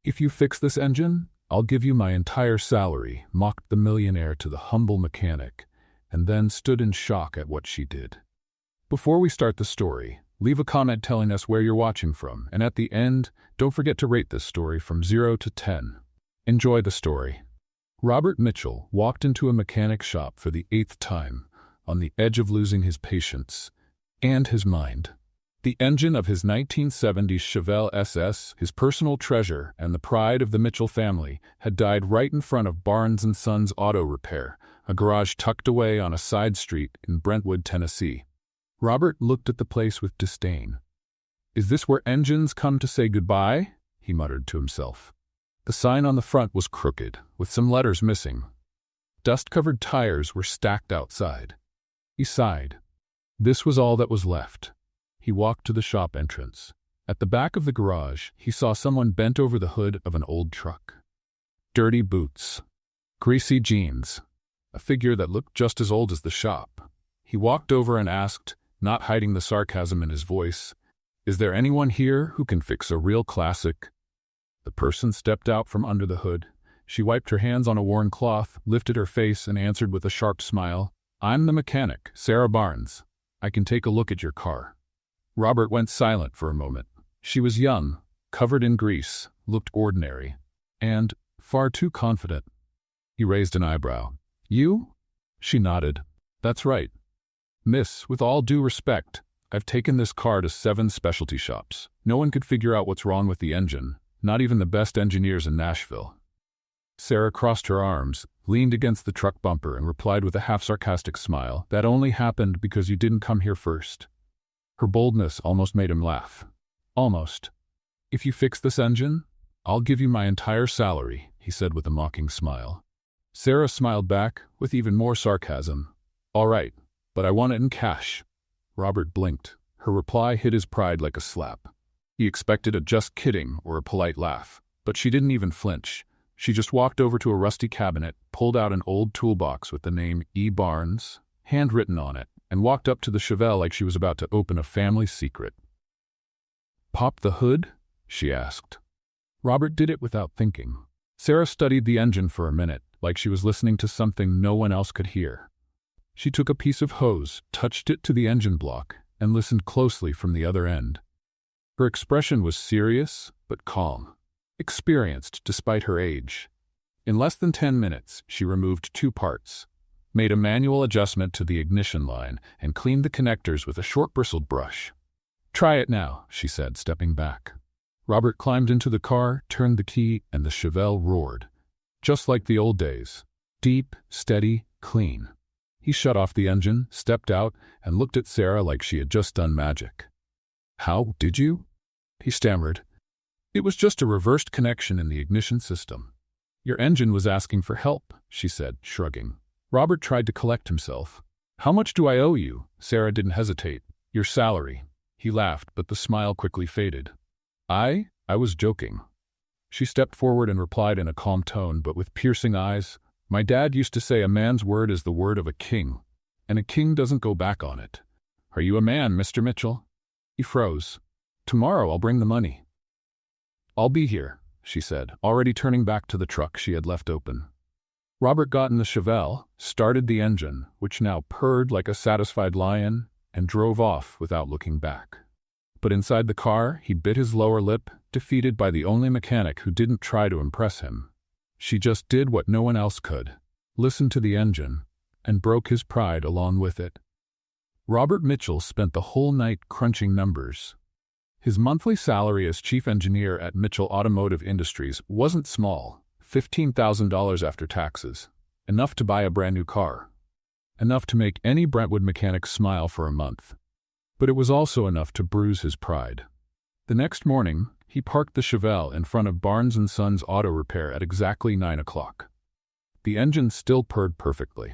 "If you fix this engine, I'll give you my entire salary," mocked the millionaire to the humble mechanic, and then stood in shock at what she did. Before we start the story, leave a comment telling us where you're watching from, and at the end, don't forget to rate this story from 0 to 10. Enjoy the story. Robert Mitchell walked into a mechanic shop for the 8th time, on the edge of losing his patience and his mind. The engine of his 1970s Chevelle SS, his personal treasure and the pride of the Mitchell family, had died right in front of Barnes & Sons Auto Repair, a garage tucked away on a side street in Brentwood, Tennessee. Robert looked at the place with disdain. "Is this where engines come to say goodbye?" he muttered to himself. The sign on the front was crooked, with some letters missing. Dust-covered tires were stacked outside. He sighed. This was all that was left. He walked to the shop entrance. At the back of the garage, he saw someone bent over the hood of an old truck. Dirty boots. Greasy jeans. A figure that looked just as old as the shop. He walked over and asked, not hiding the sarcasm in his voice, "Is there anyone here who can fix a real classic?" The person stepped out from under the hood. She wiped her hands on a worn cloth, lifted her face, and answered with a sharp smile, "I'm the mechanic, Sarah Barnes. I can take a look at your car." Robert went silent for a moment. She was young, covered in grease, looked ordinary, and far too confident. He raised an eyebrow. "You?" She nodded. "That's right. Miss, with all due respect, I've taken this car to 7 specialty shops. No one could figure out what's wrong with the engine, not even the best engineers in Nashville." Sarah crossed her arms, leaned against the truck bumper, and replied with a half-sarcastic smile, "That only happened because you didn't come here first." Her boldness almost made him laugh. Almost. "If you fix this engine, I'll give you my entire salary," he said with a mocking smile. Sarah smiled back, with even more sarcasm. "All right, but I want it in cash." Robert blinked. Her reply hit his pride like a slap. He expected a "just kidding" or a polite laugh, but she didn't even flinch. She just walked over to a rusty cabinet, pulled out an old toolbox with the name E. Barnes, handwritten on it, and walked up to the Chevelle like she was about to open a family secret. "Pop the hood?" she asked. Robert did it without thinking. Sarah studied the engine for a minute, like she was listening to something no one else could hear. She took a piece of hose, touched it to the engine block, and listened closely from the other end. Her expression was serious, but calm. Experienced despite her age. In less than 10 minutes, she removed 2 parts, made a manual adjustment to the ignition line, and cleaned the connectors with a short bristled brush. "Try it now," she said, stepping back. Robert climbed into the car, turned the key, and the Chevelle roared. Just like the old days. Deep, steady, clean. He shut off the engine, stepped out, and looked at Sarah like she had just done magic. "How did you?" he stammered. "It was just a reversed connection in the ignition system." "Your engine was asking for help," she said, shrugging. Robert tried to collect himself. "How much do I owe you?" Sarah didn't hesitate. "Your salary." He laughed, but the smile quickly faded. I was joking." She stepped forward and replied in a calm tone, but with piercing eyes, "My dad used to say a man's word is the word of a king, and a king doesn't go back on it. Are you a man, Mr. Mitchell?" He froze. "Tomorrow I'll bring the money." "I'll be here," she said, already turning back to the truck she had left open. Robert got in the Chevelle, started the engine, which now purred like a satisfied lion, and drove off without looking back. But inside the car, he bit his lower lip, defeated by the only mechanic who didn't try to impress him. She just did what no one else could, listened to the engine, and broke his pride along with it. Robert Mitchell spent the whole night crunching numbers. His monthly salary as chief engineer at Mitchell Automotive Industries wasn't small, $15,000 after taxes, enough to buy a brand new car, enough to make any Brentwood mechanic smile for a month. But it was also enough to bruise his pride. The next morning, he parked the Chevelle in front of Barnes & Sons Auto Repair at exactly 9 o'clock. The engine still purred perfectly.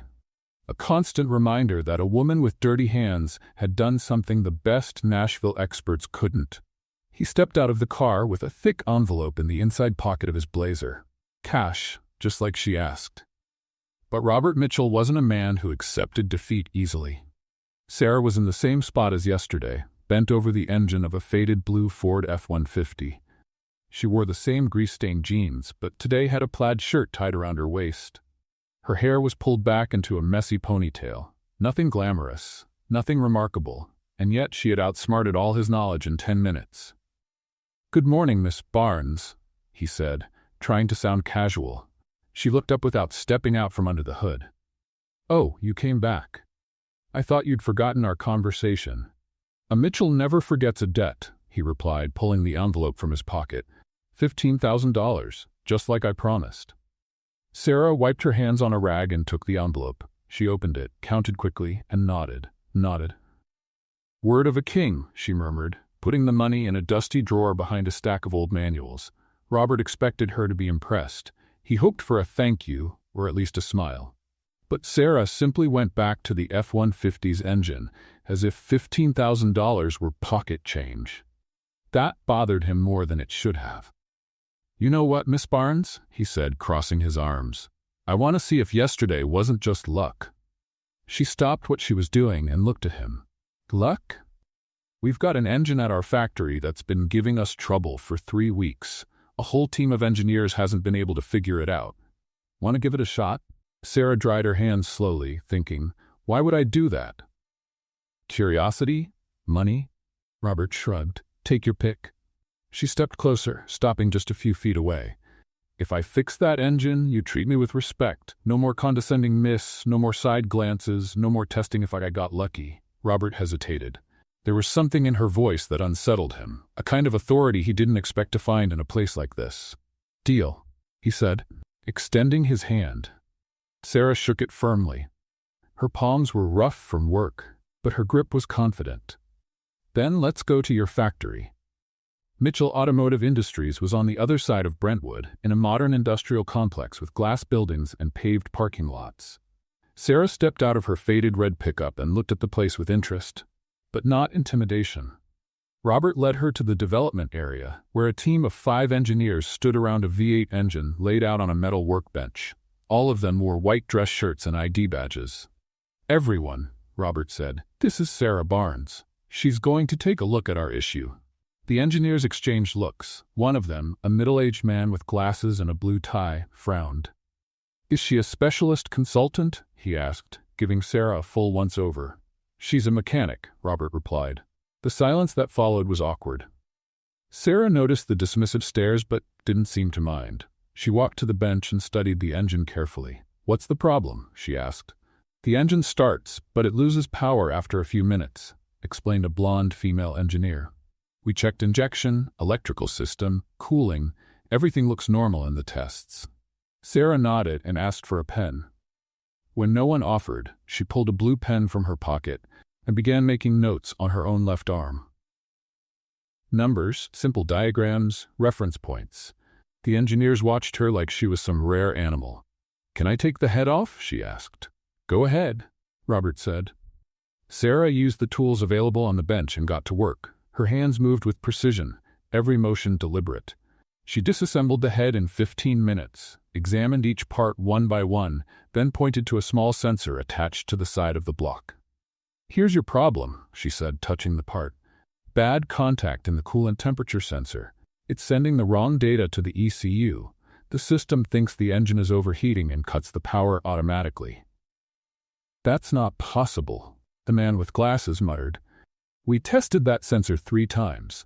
A constant reminder that a woman with dirty hands had done something the best Nashville experts couldn't. He stepped out of the car with a thick envelope in the inside pocket of his blazer. Cash, just like she asked. But Robert Mitchell wasn't a man who accepted defeat easily. Sarah was in the same spot as yesterday, bent over the engine of a faded blue Ford F-150. She wore the same grease-stained jeans, but today had a plaid shirt tied around her waist. Her hair was pulled back into a messy ponytail. Nothing glamorous, nothing remarkable, and yet she had outsmarted all his knowledge in 10 minutes. "Good morning, Miss Barnes," he said, trying to sound casual. She looked up without stepping out from under the hood. "Oh, you came back. I thought you'd forgotten our conversation." "A Mitchell never forgets a debt," he replied, pulling the envelope from his pocket. $15,000, just like I promised. Sarah wiped her hands on a rag and took the envelope. She opened it, counted quickly, and nodded. "Word of a king," she murmured, putting the money in a dusty drawer behind a stack of old manuals. Robert expected her to be impressed. He hoped for a thank you, or at least a smile. But Sarah simply went back to the F-150's engine, as if $15,000 were pocket change. That bothered him more than it should have. "You know what, Miss Barnes?" he said, crossing his arms. "I want to see if yesterday wasn't just luck." She stopped what she was doing and looked at him. "Luck? We've got an engine at our factory that's been giving us trouble for 3 weeks. A whole team of engineers hasn't been able to figure it out. Want to give it a shot?" Sarah dried her hands slowly, thinking, why would I do that? Curiosity? Money? Robert shrugged. Take your pick. She stepped closer, stopping just a few feet away. "If I fix that engine, you treat me with respect. No more condescending miss, no more side glances, no more testing if I got lucky." Robert hesitated. There was something in her voice that unsettled him, a kind of authority he didn't expect to find in a place like this. "Deal," he said, extending his hand. Sarah shook it firmly. Her palms were rough from work, but her grip was confident. "Then let's go to your factory." Mitchell Automotive Industries was on the other side of Brentwood, in a modern industrial complex with glass buildings and paved parking lots. Sarah stepped out of her faded red pickup and looked at the place with interest, but not intimidation. Robert led her to the development area, where a team of 5 engineers stood around a V8 engine laid out on a metal workbench. All of them wore white dress shirts and ID badges. "Everyone," Robert said, "this is Sarah Barnes. She's going to take a look at our issue." The engineers exchanged looks. One of them, a middle-aged man with glasses and a blue tie, frowned. "Is she a specialist consultant?" he asked, giving Sarah a full once-over. "She's a mechanic," Robert replied. The silence that followed was awkward. Sarah noticed the dismissive stares but didn't seem to mind. She walked to the bench and studied the engine carefully. "What's the problem?" she asked. "The engine starts, but it loses power after a few minutes," explained a blonde female engineer. "We checked injection, electrical system, cooling. Everything looks normal in the tests." Sarah nodded and asked for a pen. When no one offered, she pulled a blue pen from her pocket and began making notes on her own left arm. Numbers, simple diagrams, reference points. The engineers watched her like she was some rare animal. "Can I take the head off?" she asked. "Go ahead," Robert said. Sarah used the tools available on the bench and got to work. Her hands moved with precision, every motion deliberate. She disassembled the head in 15 minutes, examined each part one by one, then pointed to a small sensor attached to the side of the block. "Here's your problem," she said, touching the part. "Bad contact in the coolant temperature sensor. It's sending the wrong data to the ECU. The system thinks the engine is overheating and cuts the power automatically." "That's not possible," the man with glasses muttered. "We tested that sensor 3 times.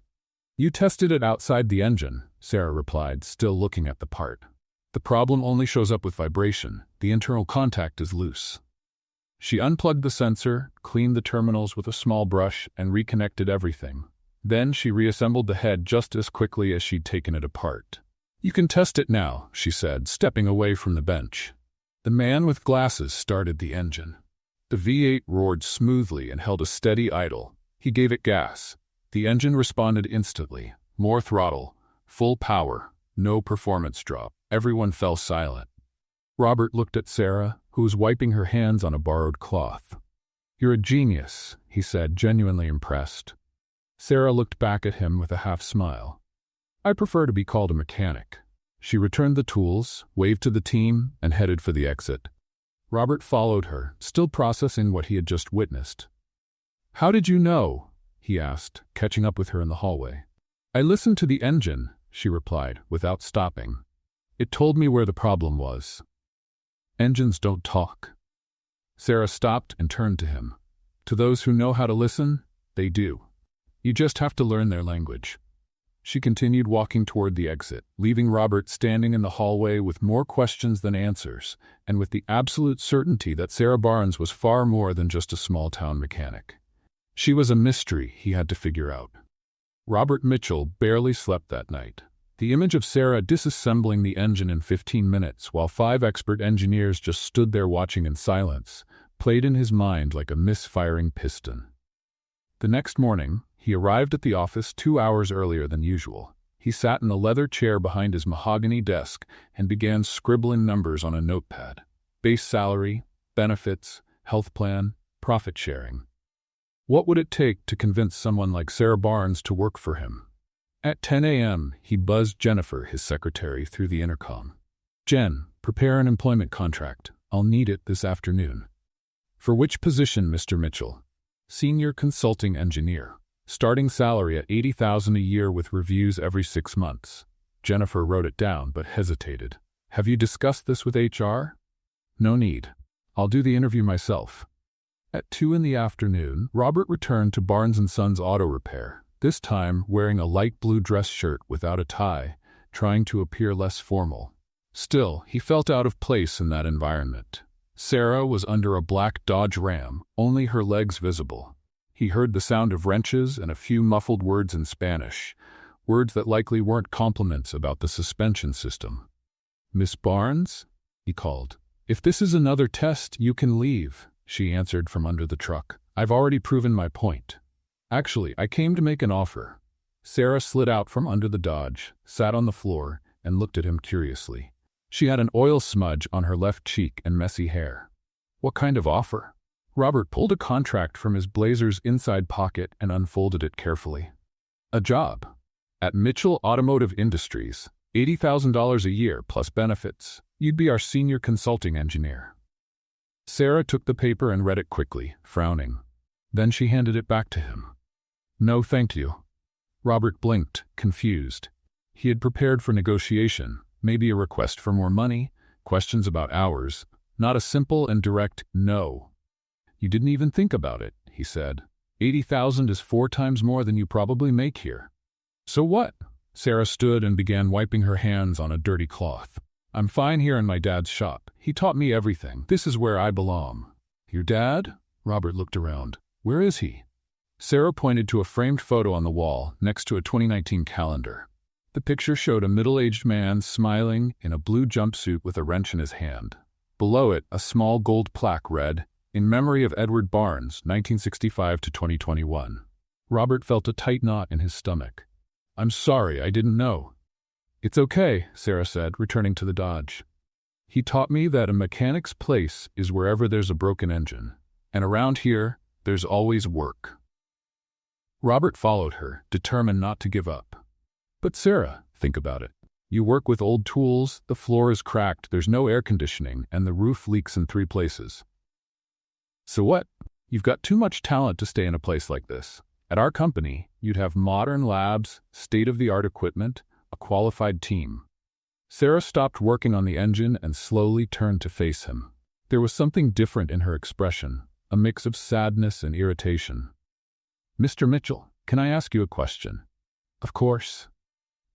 "You tested it outside the engine," Sarah replied, still looking at the part. "The problem only shows up with vibration. The internal contact is loose." She unplugged the sensor, cleaned the terminals with a small brush, and reconnected everything. Then she reassembled the head just as quickly as she'd taken it apart. "You can test it now," she said, stepping away from the bench. The man with glasses started the engine. The V8 roared smoothly and held a steady idle. He gave it gas. The engine responded instantly. More throttle, full power, no performance drop. Everyone fell silent. Robert looked at Sarah, who was wiping her hands on a borrowed cloth. "You're a genius," he said, genuinely impressed. Sarah looked back at him with a half-smile. "I prefer to be called a mechanic." She returned the tools, waved to the team, and headed for the exit. Robert followed her, still processing what he had just witnessed. "How did you know?" he asked, catching up with her in the hallway. "I listened to the engine," she replied, without stopping. It told me where the problem was. Engines don't talk. Sarah stopped and turned to him. To those who know how to listen, they do. You just have to learn their language. She continued walking toward the exit, leaving Robert standing in the hallway with more questions than answers, and with the absolute certainty that Sarah Barnes was far more than just a small-town mechanic. She was a mystery he had to figure out. Robert Mitchell barely slept that night. The image of Sarah disassembling the engine in 15 minutes while 5 expert engineers just stood there watching in silence played in his mind like a misfiring piston. The next morning, he arrived at the office 2 hours earlier than usual. He sat in a leather chair behind his mahogany desk and began scribbling numbers on a notepad. Base salary, benefits, health plan, profit sharing. What would it take to convince someone like Sarah Barnes to work for him? At 10 a.m., he buzzed Jennifer, his secretary, through the intercom. "Jen, prepare an employment contract. I'll need it this afternoon." "For which position, Mr. Mitchell?" "Senior consulting engineer. Starting salary at $80,000 a year with reviews every 6 months. Jennifer wrote it down but hesitated. "Have you discussed this with HR?" "No need. I'll do the interview myself." At 2 in the afternoon, Robert returned to Barnes & Sons Auto Repair, this time wearing a light blue dress shirt without a tie, trying to appear less formal. Still, he felt out of place in that environment. Sarah was under a black Dodge Ram, only her legs visible. He heard the sound of wrenches and a few muffled words in Spanish, words that likely weren't compliments about the suspension system. "Miss Barnes?" he called. "If this is another test, you can leave," she answered from under the truck. "I've already proven my point. Actually, I came to make an offer." Sarah slid out from under the Dodge, sat on the floor, and looked at him curiously. She had an oil smudge on her left cheek and messy hair. "What kind of offer?" Robert pulled a contract from his blazer's inside pocket and unfolded it carefully. "A job. At Mitchell Automotive Industries, $80,000 a year plus benefits. You'd be our senior consulting engineer." Sarah took the paper and read it quickly, frowning. Then she handed it back to him. "No, thank you." Robert blinked, confused. He had prepared for negotiation, maybe a request for more money, questions about hours, not a simple and direct no. "You didn't even think about it," he said. $80,000 is 4 times more than you probably make here." "So what?" Sarah stood and began wiping her hands on a dirty cloth. "I'm fine here in my dad's shop. He taught me everything. This is where I belong." "Your dad?" Robert looked around. "Where is he?" Sarah pointed to a framed photo on the wall next to a 2019 calendar. The picture showed a middle-aged man smiling in a blue jumpsuit with a wrench in his hand. Below it, a small gold plaque read, "In memory of Edward Barnes, 1965 to 2021. Robert felt a tight knot in his stomach. "I'm sorry, I didn't know." "It's okay," Sarah said, returning to the Dodge. "He taught me that a mechanic's place is wherever there's a broken engine. And around here, there's always work." Robert followed her, determined not to give up. "But Sarah, think about it. You work with old tools, the floor is cracked, there's no air conditioning, and the roof leaks in 3 places. So what? You've got too much talent to stay in a place like this. At our company, you'd have modern labs, state-of-the-art equipment, a qualified team." Sarah stopped working on the engine and slowly turned to face him. There was something different in her expression, a mix of sadness and irritation. "Mr. Mitchell, can I ask you a question?" "Of course."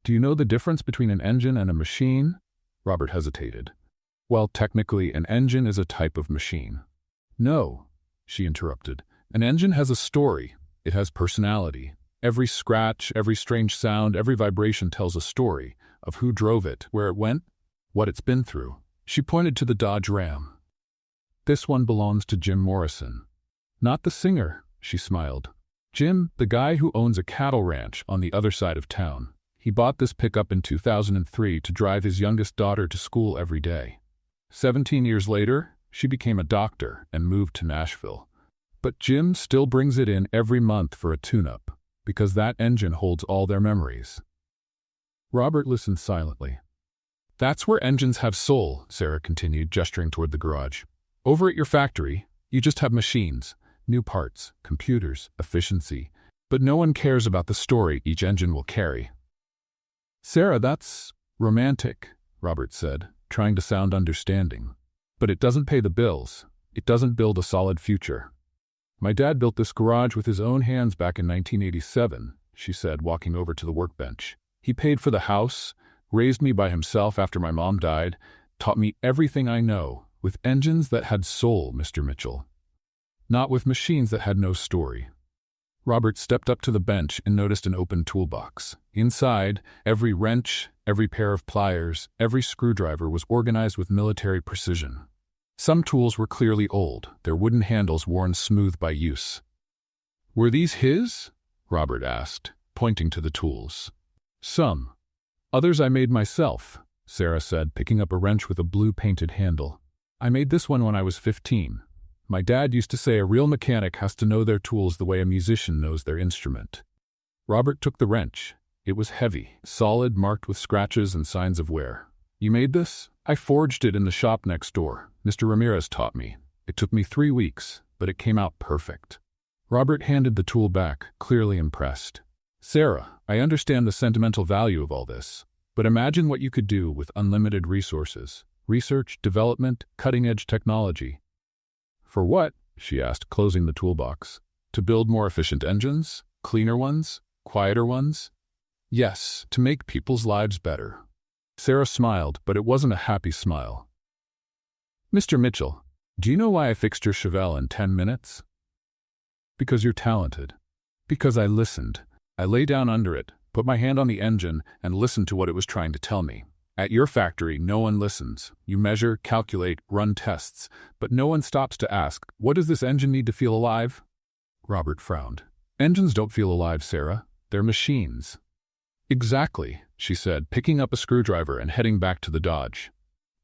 "Do you know the difference between an engine and a machine?" Robert hesitated. "Well, technically, an engine is a type of machine." "No," she interrupted. "An engine has a story. It has personality. Every scratch, every strange sound, every vibration tells a story of who drove it, where it went, what it's been through." She pointed to the Dodge Ram. "This one belongs to Jim Morrison." "Not the singer," she smiled. "Jim, the guy who owns a cattle ranch on the other side of town. He bought this pickup in 2003 to drive his youngest daughter to school every day. 17 years later, she became a doctor and moved to Nashville. But Jim still brings it in every month for a tune-up, because that engine holds all their memories." Robert listened silently. "That's where engines have soul," Sarah continued, gesturing toward the garage. "Over at your factory, you just have machines, new parts, computers, efficiency, but no one cares about the story each engine will carry." Sarah, that's romantic, Robert said, trying to sound understanding. But it doesn't pay the bills. It doesn't build a solid future. My dad built this garage with his own hands back in 1987, she said, walking over to the workbench. He paid for the house, raised me by himself after my mom died, taught me everything I know, with engines that had soul, Mr. Mitchell. Not with machines that had no story. Robert stepped up to the bench and noticed an open toolbox. Inside, every wrench, every pair of pliers, every screwdriver was organized with military precision. Some tools were clearly old, their wooden handles worn smooth by use. Were these his? Robert asked, pointing to the tools. Some. Others I made myself, Sarah said, picking up a wrench with a blue-painted handle. I made this one when I was 15. My dad used to say a real mechanic has to know their tools the way a musician knows their instrument. Robert took the wrench. It was heavy, solid, marked with scratches and signs of wear. You made this? I forged it in the shop next door. Mr. Ramirez taught me. It took me 3 weeks, but it came out perfect. Robert handed the tool back, clearly impressed. Sarah, I understand the sentimental value of all this, but imagine what you could do with unlimited resources. Research, development, cutting-edge technology. For what? She asked, closing the toolbox. To build more efficient engines? Cleaner ones? Quieter ones? Yes, to make people's lives better. Sarah smiled, but it wasn't a happy smile. Mr. Mitchell, do you know why I fixed your Chevelle in 10 minutes? Because you're talented. Because I listened. I lay down under it, put my hand on the engine, and listened to what it was trying to tell me. At your factory, no one listens. You measure, calculate, run tests, but no one stops to ask, what does this engine need to feel alive? Robert frowned. Engines don't feel alive, Sarah. They're machines. Exactly, she said, picking up a screwdriver and heading back to the Dodge.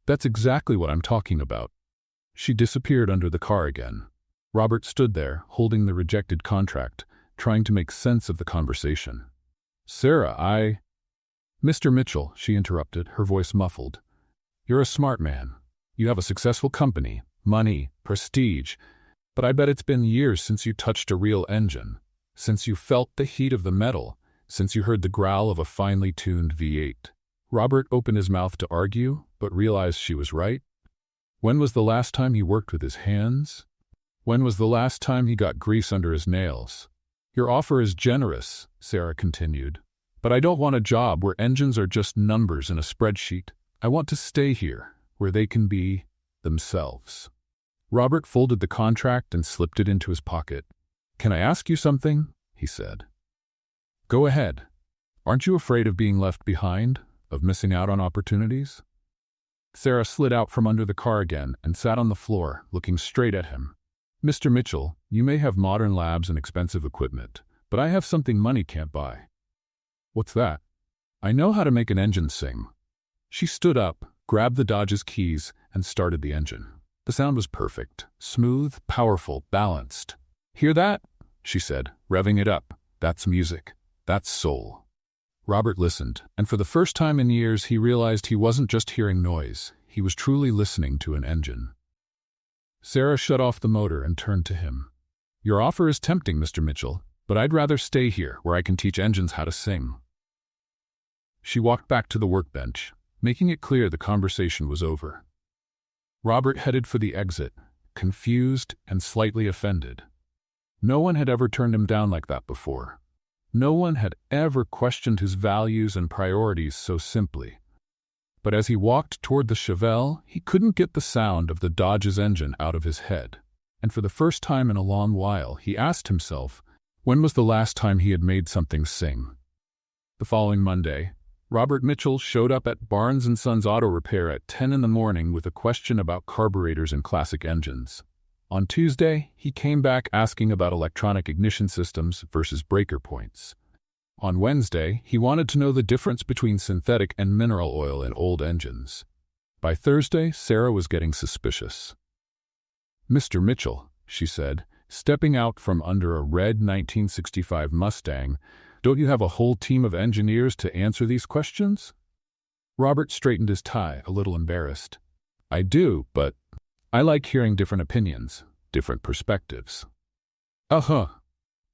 That's exactly what I'm talking about. She disappeared under the car again. Robert stood there, holding the rejected contract, trying to make sense of the conversation. Sarah, Mr. Mitchell, she interrupted, her voice muffled. You're a smart man. You have a successful company, money, prestige, but I bet it's been years since you touched a real engine, since you felt the heat of the metal, since you heard the growl of a finely tuned V8. Robert opened his mouth to argue, but realized she was right. When was the last time he worked with his hands? When was the last time he got grease under his nails? Your offer is generous, Sarah continued. But I don't want a job where engines are just numbers in a spreadsheet. I want to stay here, where they can be themselves. Robert folded the contract and slipped it into his pocket. Can I ask you something? He said. Go ahead. Aren't you afraid of being left behind, of missing out on opportunities? Sarah slid out from under the car again and sat on the floor, looking straight at him. Mr. Mitchell, you may have modern labs and expensive equipment, but I have something money can't buy. What's that? I know how to make an engine sing. She stood up, grabbed the Dodge's keys, and started the engine. The sound was perfect, smooth, powerful, balanced. Hear that? She said, revving it up. That's music. That's soul. Robert listened, and for the first time in years he realized he wasn't just hearing noise. He was truly listening to an engine. Sarah shut off the motor and turned to him. Your offer is tempting, Mr. Mitchell, but I'd rather stay here where I can teach engines how to sing. She walked back to the workbench, making it clear the conversation was over. Robert headed for the exit, confused and slightly offended. No one had ever turned him down like that before. No one had ever questioned his values and priorities so simply. But as he walked toward the Chevelle, he couldn't get the sound of the Dodge's engine out of his head. And for the first time in a long while, he asked himself, when was the last time he had made something sing? The following Monday, Robert Mitchell showed up at Barnes & Sons Auto Repair at 10 in the morning with a question about carburetors and classic engines. On Tuesday, he came back asking about electronic ignition systems versus breaker points. On Wednesday, he wanted to know the difference between synthetic and mineral oil in old engines. By Thursday, Sarah was getting suspicious. Mr. Mitchell, she said, stepping out from under a red 1965 Mustang, don't you have a whole team of engineers to answer these questions? Robert straightened his tie, a little embarrassed. I do, but I like hearing different opinions, different perspectives. Uh-huh.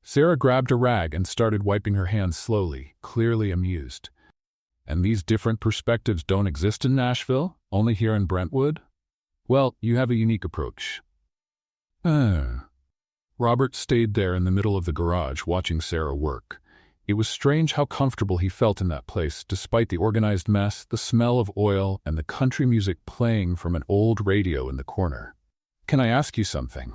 Sarah grabbed a rag and started wiping her hands slowly, clearly amused. And these different perspectives don't exist in Nashville, only here in Brentwood? Well, you have a unique approach. Robert stayed there in the middle of the garage watching Sarah work. It was strange how comfortable he felt in that place, despite the organized mess, the smell of oil, and the country music playing from an old radio in the corner. "Can I ask you something?"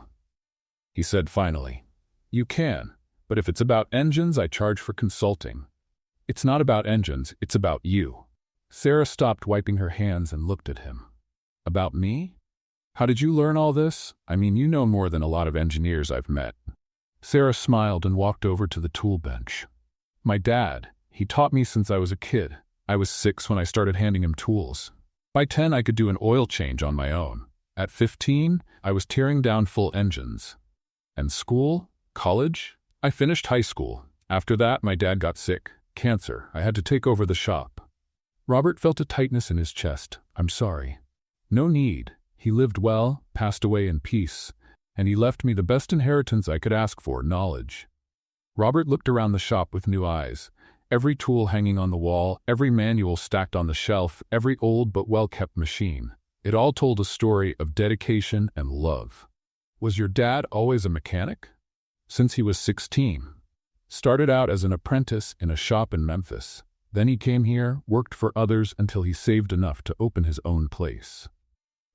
he said finally. "You can, but if it's about engines, I charge for consulting." "It's not about engines, it's about you." Sarah stopped wiping her hands and looked at him. "About me? How did you learn all this? I mean, you know more than a lot of engineers I've met." Sarah smiled and walked over to the tool bench. "My dad, he taught me since I was a kid. I was 6 when I started handing him tools. By 10, I could do an oil change on my own. At 15, I was tearing down full engines. And school? College? I finished high school. After that, my dad got sick. Cancer. I had to take over the shop." Robert felt a tightness in his chest. "I'm sorry." "No need. He lived well, passed away in peace, and he left me the best inheritance I could ask for, knowledge." Robert looked around the shop with new eyes. Every tool hanging on the wall, every manual stacked on the shelf, every old but well-kept machine. It all told a story of dedication and love. "Was your dad always a mechanic?" "Since he was 16. Started out as an apprentice in a shop in Memphis. Then he came here, worked for others until he saved enough to open his own place."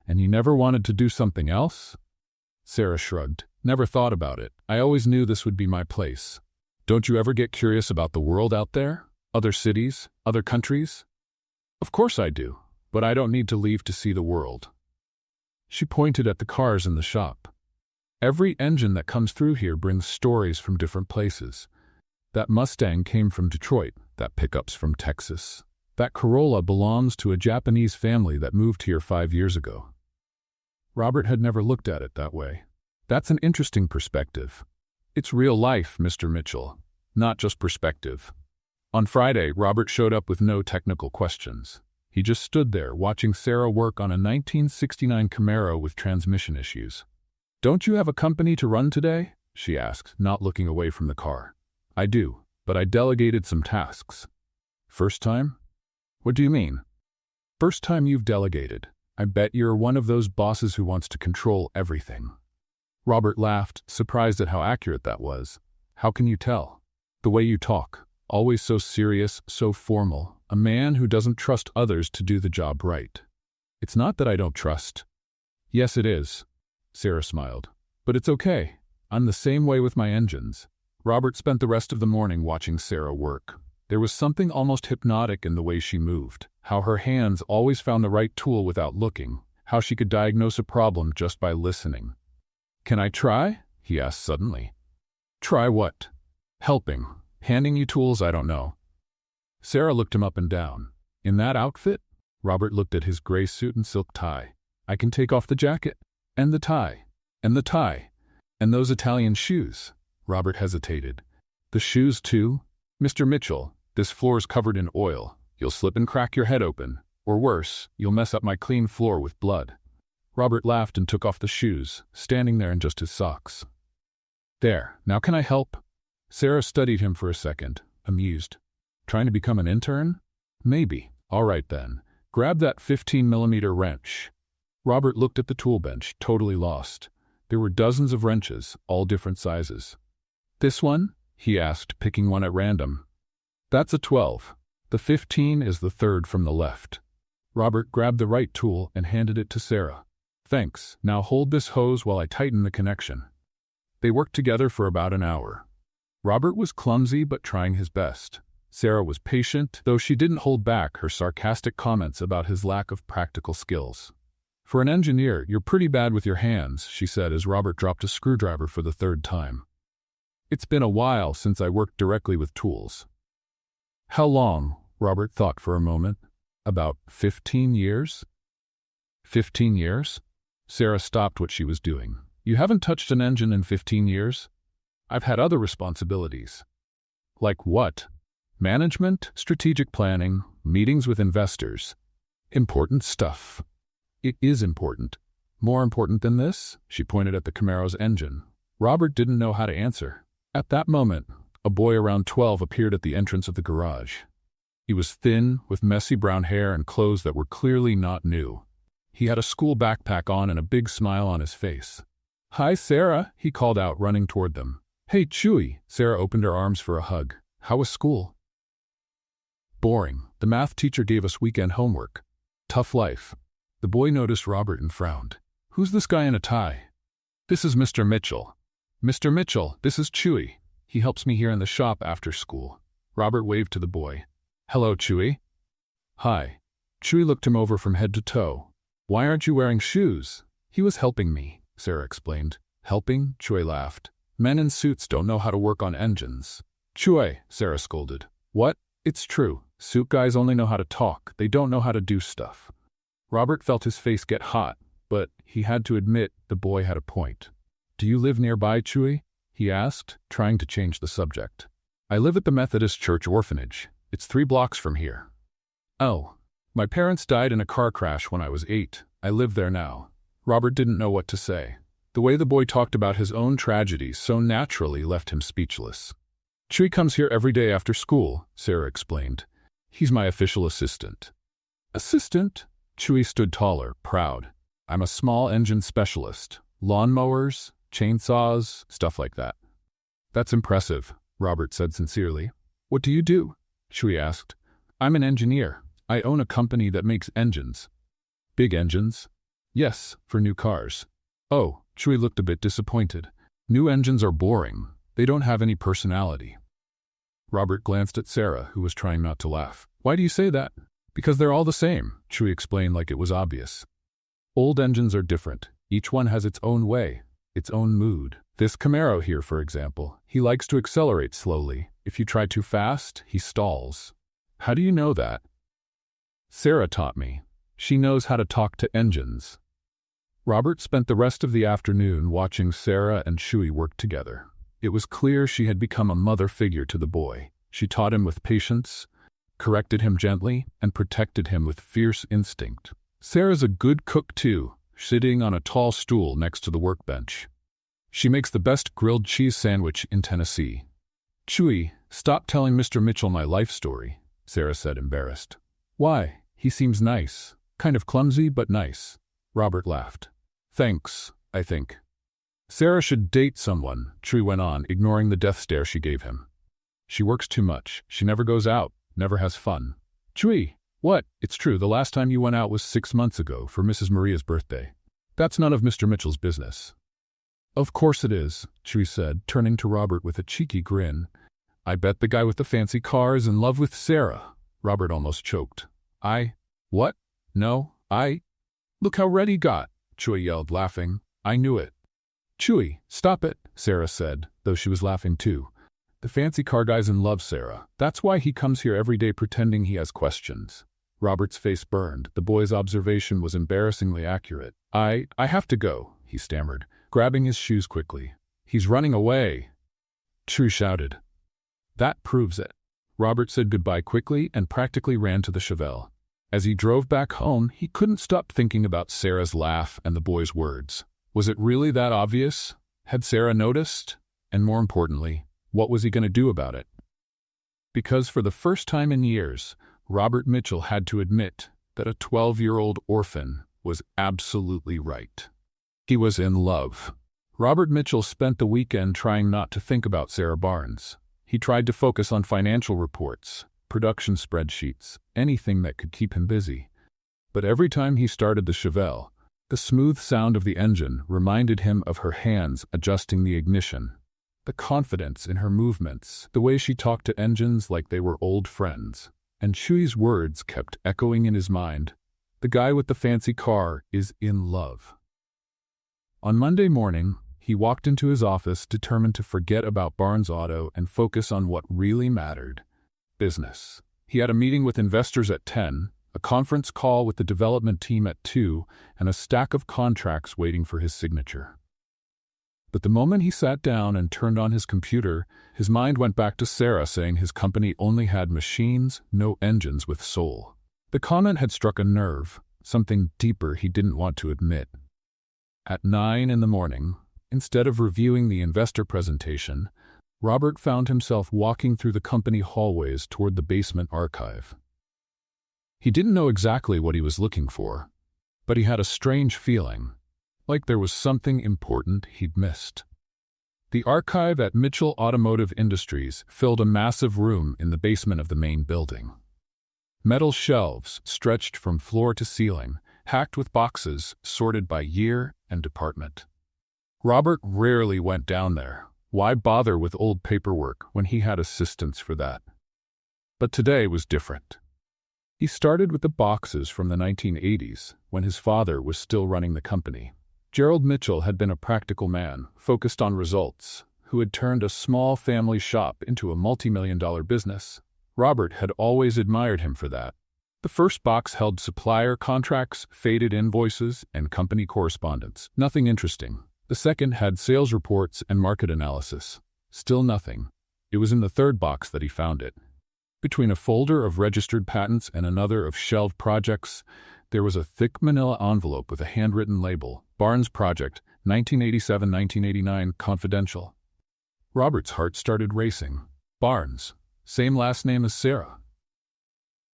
"And you never wanted to do something else?" Sarah shrugged. "Never thought about it. I always knew this would be my place." "Don't you ever get curious about the world out there? Other cities? Other countries?" "Of course I do, but I don't need to leave to see the world." She pointed at the cars in the shop. "Every engine that comes through here brings stories from different places. That Mustang came from Detroit, that pickup's from Texas. That Corolla belongs to a Japanese family that moved here 5 years ago." Robert had never looked at it that way. "That's an interesting perspective. It's real life, Mr. Mitchell, not just perspective." On Friday, Robert showed up with no technical questions. He just stood there watching Sarah work on a 1969 Camaro with transmission issues. "Don't you have a company to run today?" she asked, not looking away from the car. "I do, but I delegated some tasks." "First time?" "What do you mean?" "First time you've delegated. I bet you're one of those bosses who wants to control everything." Robert laughed, surprised at how accurate that was. "How can you tell?" "The way you talk. Always so serious, so formal. A man who doesn't trust others to do the job right." "It's not that I don't trust." "Yes, it is." Sarah smiled. "But it's okay. I'm the same way with my engines." Robert spent the rest of the morning watching Sarah work. There was something almost hypnotic in the way she moved, how her hands always found the right tool without looking, how she could diagnose a problem just by listening. "Can I try?" he asked suddenly. "Try what?" "Helping. Handing you tools I don't know." Sarah looked him up and down. "In that outfit?" Robert looked at his gray suit and silk tie. "I can take off the jacket. And the tie. And the tie. And those Italian shoes." Robert hesitated. "The shoes too? Mr. Mitchell, this floor's covered in oil. You'll slip and crack your head open. Or worse, you'll mess up my clean floor with blood." Robert laughed and took off the shoes, standing there in just his socks. "There, now can I help?" Sarah studied him for a second, amused. "Trying to become an intern?" "Maybe." "All right then. Grab that 15mm wrench." Robert looked at the tool bench, totally lost. There were dozens of wrenches, all different sizes. "This one?" he asked, picking one at random. "That's a 12. The 15 is the third from the left." Robert grabbed the right tool and handed it to Sarah. "Thanks. Now hold this hose while I tighten the connection." They worked together for about an hour. Robert was clumsy but trying his best. Sarah was patient, though she didn't hold back her sarcastic comments about his lack of practical skills. "For an engineer, you're pretty bad with your hands," she said as Robert dropped a screwdriver for the 3rd time. "It's been a while since I worked directly with tools." "How long?" Robert thought for a moment. "About 15 years." 15 years? Sarah stopped what she was doing. "You haven't touched an engine in 15 years? I've had other responsibilities." "Like what?" "Management, strategic planning, meetings with investors. Important stuff." "It is important." "More important than this?" She pointed at the Camaro's engine. Robert didn't know how to answer. At that moment, a boy around 12 appeared at the entrance of the garage. He was thin, with messy brown hair and clothes that were clearly not new. He had a school backpack on and a big smile on his face. "Hi, Sarah," he called out, running toward them. "Hey, Chewy." Sarah opened her arms for a hug. "How was school?" "Boring. The math teacher gave us weekend homework. Tough life." The boy noticed Robert and frowned. "Who's this guy in a tie?" "This is Mr. Mitchell." "Mr. Mitchell, this is Chewy. He helps me here in the shop after school." Robert waved to the boy. "Hello, Chewy." "Hi." Chewy looked him over from head to toe. "Why aren't you wearing shoes?" "He was helping me," Sarah explained. "Helping?" Chewy laughed. "Men in suits don't know how to work on engines." "Chewy," Sarah scolded. "What? It's true. Suit guys only know how to talk. They don't know how to do stuff." Robert felt his face get hot, but he had to admit the boy had a point. "Do you live nearby, Chewy?" he asked, trying to change the subject. "I live at the Methodist Church orphanage. It's 3 blocks from here." "Oh. My parents died in a car crash when I was 8. I live there now." Robert didn't know what to say. The way the boy talked about his own tragedies so naturally left him speechless. "Chewy comes here every day after school," Sarah explained. "He's my official assistant." "Assistant?" Chewy stood taller, proud. "I'm a small engine specialist. Lawnmowers, chainsaws, stuff like that." "That's impressive," Robert said sincerely. "What do you do?" Chewy asked. "I'm an engineer. I own a company that makes engines." "Big engines?" "Yes, for new cars." "Oh," Chewy looked a bit disappointed. "New engines are boring. They don't have any personality." Robert glanced at Sarah, who was trying not to laugh. "Why do you say that?" "Because they're all the same," Chewy explained like it was obvious. "Old engines are different. Each one has its own way, its own mood. This Camaro here, for example, he likes to accelerate slowly. If you try too fast, he stalls." "How do you know that?" "Sarah taught me. She knows how to talk to engines." Robert spent the rest of the afternoon watching Sarah and Chewy work together. It was clear she had become a mother figure to the boy. She taught him with patience, corrected him gently, and protected him with fierce instinct. Sarah's a good cook too, sitting on a tall stool next to the workbench. She makes the best grilled cheese sandwich in Tennessee. "Chewy, stop telling Mr. Mitchell my life story," Sarah said, embarrassed. "Why? He seems nice. Kind of clumsy, but nice." Robert laughed. "Thanks, I think." "Sarah should date someone," Chewy went on, ignoring the death stare she gave him. "She works too much. She never goes out, never has fun." "Chewy, what? It's true, the last time you went out was 6 months ago for Mrs. Maria's birthday. That's none of Mr. Mitchell's business." "Of course it is," Chewy said, turning to Robert with a cheeky grin. "I bet the guy with the fancy car is in love with Sarah." Robert almost choked. What? No, Look how red he got," Chewy yelled, laughing. "I knew it." "Chewy, stop it," Sarah said, though she was laughing too. "The fancy car guy's in love, Sarah. That's why he comes here every day pretending he has questions." Robert's face burned. The boy's observation was embarrassingly accurate. I have to go," he stammered, grabbing his shoes quickly. "He's running away." Chewy shouted. "That proves it." Robert said goodbye quickly and practically ran to the Chevelle. As he drove back home, he couldn't stop thinking about Sarah's laugh and the boy's words. Was it really that obvious? Had Sarah noticed? And more importantly, what was he going to do about it? Because for the first time in years, Robert Mitchell had to admit that a 12-year-old orphan was absolutely right. He was in love. Robert Mitchell spent the weekend trying not to think about Sarah Barnes. He tried to focus on financial reports, production spreadsheets, anything that could keep him busy. But every time he started the Chevelle, the smooth sound of the engine reminded him of her hands adjusting the ignition, the confidence in her movements, the way she talked to engines like they were old friends. And Chewy's words kept echoing in his mind. The guy with the fancy car is in love. On Monday morning, he walked into his office determined to forget about Barnes Auto and focus on what really mattered: business. He had a meeting with investors at 10, a conference call with the development team at 2, and a stack of contracts waiting for his signature. But the moment he sat down and turned on his computer, his mind went back to Sarah saying his company only had machines, no engines with soul. The comment had struck a nerve, something deeper he didn't want to admit. At 9 in the morning, instead of reviewing the investor presentation, Robert found himself walking through the company hallways toward the basement archive. He didn't know exactly what he was looking for, but he had a strange feeling, like there was something important he'd missed. The archive at Mitchell Automotive Industries filled a massive room in the basement of the main building. Metal shelves stretched from floor to ceiling, packed with boxes sorted by year and department. Robert rarely went down there. Why bother with old paperwork when he had assistants for that? But today was different. He started with the boxes from the 1980s, when his father was still running the company. Gerald Mitchell had been a practical man, focused on results, who had turned a small family shop into a multi-million-dollar business. Robert had always admired him for that. The first box held supplier contracts, faded invoices, and company correspondence. Nothing interesting. The second had sales reports and market analysis. Still nothing. It was in the third box that he found it. Between a folder of registered patents and another of shelved projects, there was a thick manila envelope with a handwritten label, Barnes Project, 1987-1989, confidential. Robert's heart started racing. Barnes, same last name as Sarah.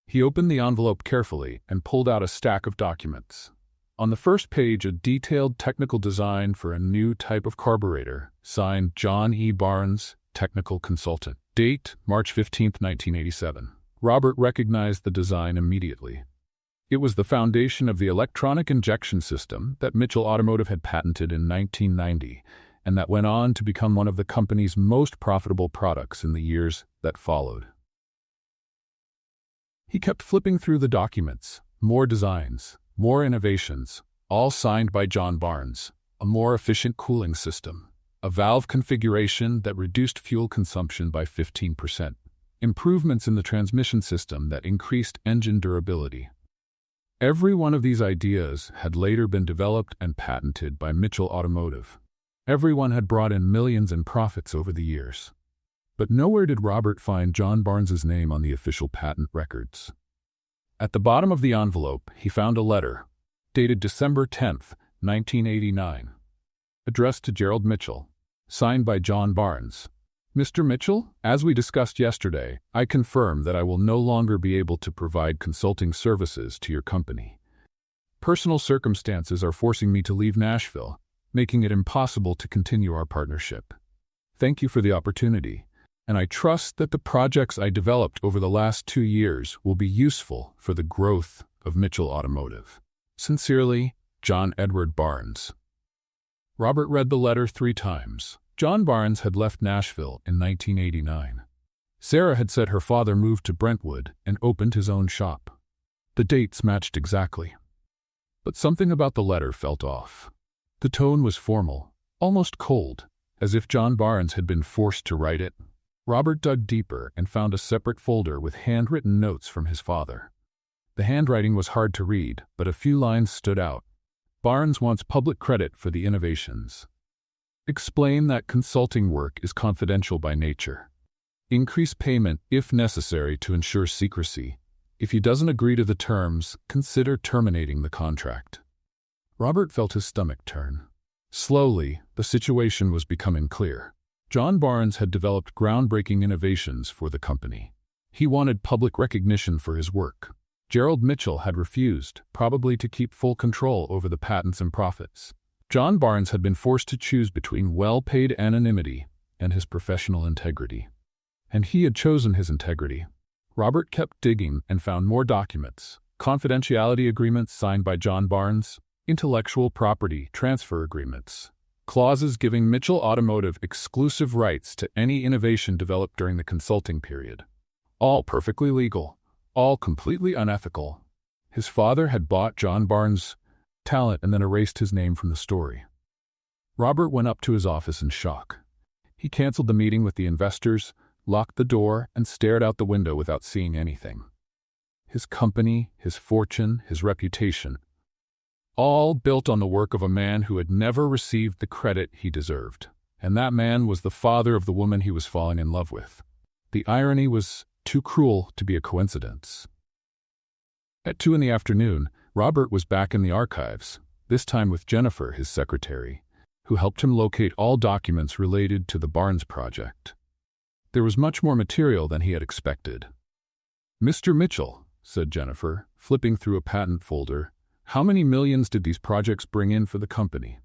He opened the envelope carefully and pulled out a stack of documents. On the first page, a detailed technical design for a new type of carburetor, signed John E. Barnes, technical consultant. Date, March 15, 1987. Robert recognized the design immediately. It was the foundation of the electronic injection system that Mitchell Automotive had patented in 1990, and that went on to become one of the company's most profitable products in the years that followed. He kept flipping through the documents, more designs, more innovations, all signed by John Barnes. A more efficient cooling system, a valve configuration that reduced fuel consumption by 15%, improvements in the transmission system that increased engine durability. Every one of these ideas had later been developed and patented by Mitchell Automotive. Everyone had brought in millions in profits over the years. But nowhere did Robert find John Barnes's name on the official patent records. At the bottom of the envelope, he found a letter, dated December 10, 1989, addressed to Gerald Mitchell, signed by John Barnes. Mr. Mitchell, as we discussed yesterday, I confirm that I will no longer be able to provide consulting services to your company. Personal circumstances are forcing me to leave Nashville, making it impossible to continue our partnership. Thank you for the opportunity, and I trust that the projects I developed over the last 2 years will be useful for the growth of Mitchell Automotive. Sincerely, John Edward Barnes. Robert read the letter 3 times. John Barnes had left Nashville in 1989. Sarah had said her father moved to Brentwood and opened his own shop. The dates matched exactly. But something about the letter felt off. The tone was formal, almost cold, as if John Barnes had been forced to write it. Robert dug deeper and found a separate folder with handwritten notes from his father. The handwriting was hard to read, but a few lines stood out. Barnes wants public credit for the innovations. Explain that consulting work is confidential by nature. Increase payment if necessary to ensure secrecy. If he doesn't agree to the terms, consider terminating the contract. Robert felt his stomach turn. Slowly, the situation was becoming clear. John Barnes had developed groundbreaking innovations for the company. He wanted public recognition for his work. Gerald Mitchell had refused, probably to keep full control over the patents and profits. John Barnes had been forced to choose between well-paid anonymity and his professional integrity. And he had chosen his integrity. Robert kept digging and found more documents, confidentiality agreements signed by John Barnes, intellectual property transfer agreements, clauses giving Mitchell Automotive exclusive rights to any innovation developed during the consulting period. All perfectly legal, all completely unethical. His father had bought John Barnes' talent and then erased his name from the story. Robert went up to his office in shock. He canceled the meeting with the investors, locked the door, and stared out the window without seeing anything. His company, his fortune, his reputation, all built on the work of a man who had never received the credit he deserved. And that man was the father of the woman he was falling in love with. The irony was too cruel to be a coincidence. At 2 in the afternoon, Robert was back in the archives, this time with Jennifer, his secretary, who helped him locate all documents related to the Barnes project. There was much more material than he had expected. "Mr. Mitchell," said Jennifer, flipping through a patent folder, "how many millions did these projects bring in for the company?"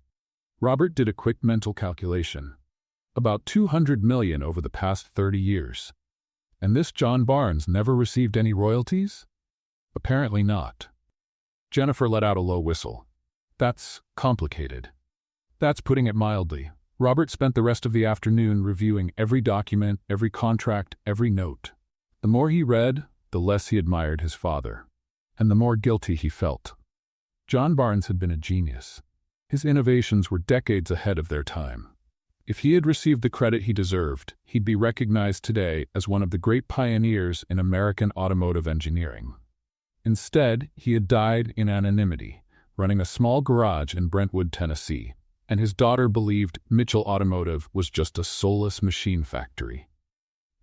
Robert did a quick mental calculation. About 200 million over the past 30 years. And this John Barnes never received any royalties? Apparently not. Jennifer let out a low whistle. That's complicated. That's putting it mildly. Robert spent the rest of the afternoon reviewing every document, every contract, every note. The more he read, the less he admired his father, and the more guilty he felt. John Barnes had been a genius. His innovations were decades ahead of their time. If he had received the credit he deserved, he'd be recognized today as one of the great pioneers in American automotive engineering. Instead, he had died in anonymity, running a small garage in Brentwood, Tennessee, and his daughter believed Mitchell Automotive was just a soulless machine factory.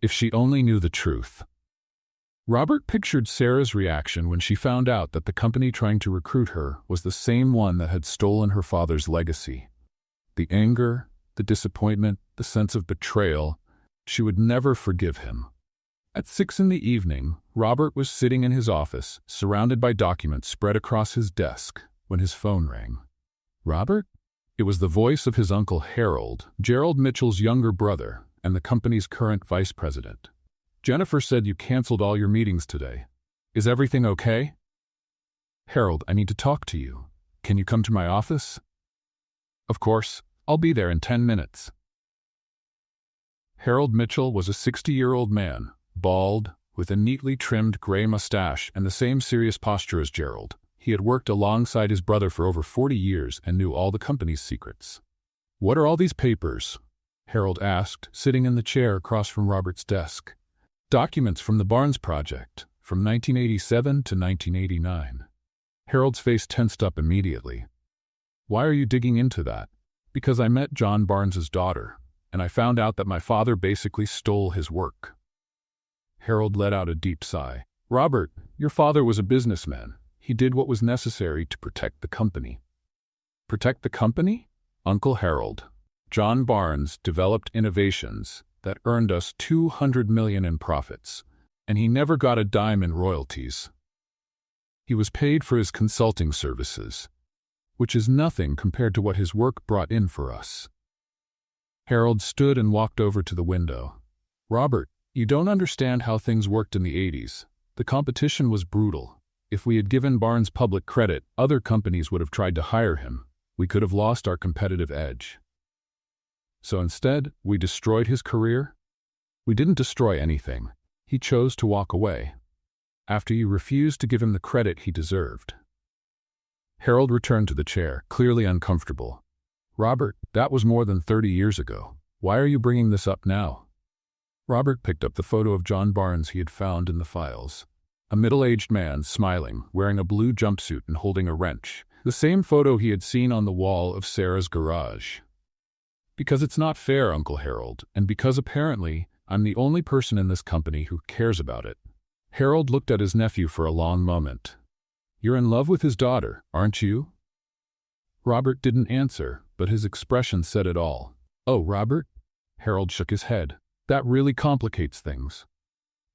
If she only knew the truth. Robert pictured Sarah's reaction when she found out that the company trying to recruit her was the same one that had stolen her father's legacy. The anger, the disappointment, the sense of betrayal. She would never forgive him. At 6 p.m, Robert was sitting in his office, surrounded by documents spread across his desk, when his phone rang. "Robert?" It was the voice of his uncle Harold, Gerald Mitchell's younger brother, and the company's current vice president. "Jennifer said you canceled all your meetings today. Is everything okay?" "Harold, I need to talk to you. Can you come to my office?" "Of course. I'll be there in 10 minutes. Harold Mitchell was a 60-year-old man, bald, with a neatly trimmed gray mustache and the same serious posture as Gerald. He had worked alongside his brother for over 40 years and knew all the company's secrets. "What are all these papers?" Harold asked, sitting in the chair across from Robert's desk. "Documents from the Barnes project, from 1987 to 1989. Harold's face tensed up immediately. "Why are you digging into that?" "Because I met John Barnes's daughter, and I found out that my father basically stole his work." Harold let out a deep sigh. "Robert, your father was a businessman. He did what was necessary to protect the company." "Protect the company?" "Uncle Harold, John Barnes developed innovations that earned us 200 million in profits, and he never got a dime in royalties. He was paid for his consulting services, which is nothing compared to what his work brought in for us." Harold stood and walked over to the window. "Robert, you don't understand how things worked in the 80s. The competition was brutal. If we had given Barnes public credit, other companies would have tried to hire him. We could have lost our competitive edge. So instead, we destroyed his career?" "We didn't destroy anything. He chose to walk away, after you refused to give him the credit he deserved." Harold returned to the chair, clearly uncomfortable. "Robert, that was more than 30 years ago. Why are you bringing this up now?" Robert picked up the photo of John Barnes he had found in the files. A middle-aged man, smiling, wearing a blue jumpsuit and holding a wrench. The same photo he had seen on the wall of Sarah's garage. "Because it's not fair, Uncle Harold, and because apparently I'm the only person in this company who cares about it." Harold looked at his nephew for a long moment. "You're in love with his daughter, aren't you?" Robert didn't answer, but his expression said it all. "Oh, Robert?" Harold shook his head. "That really complicates things."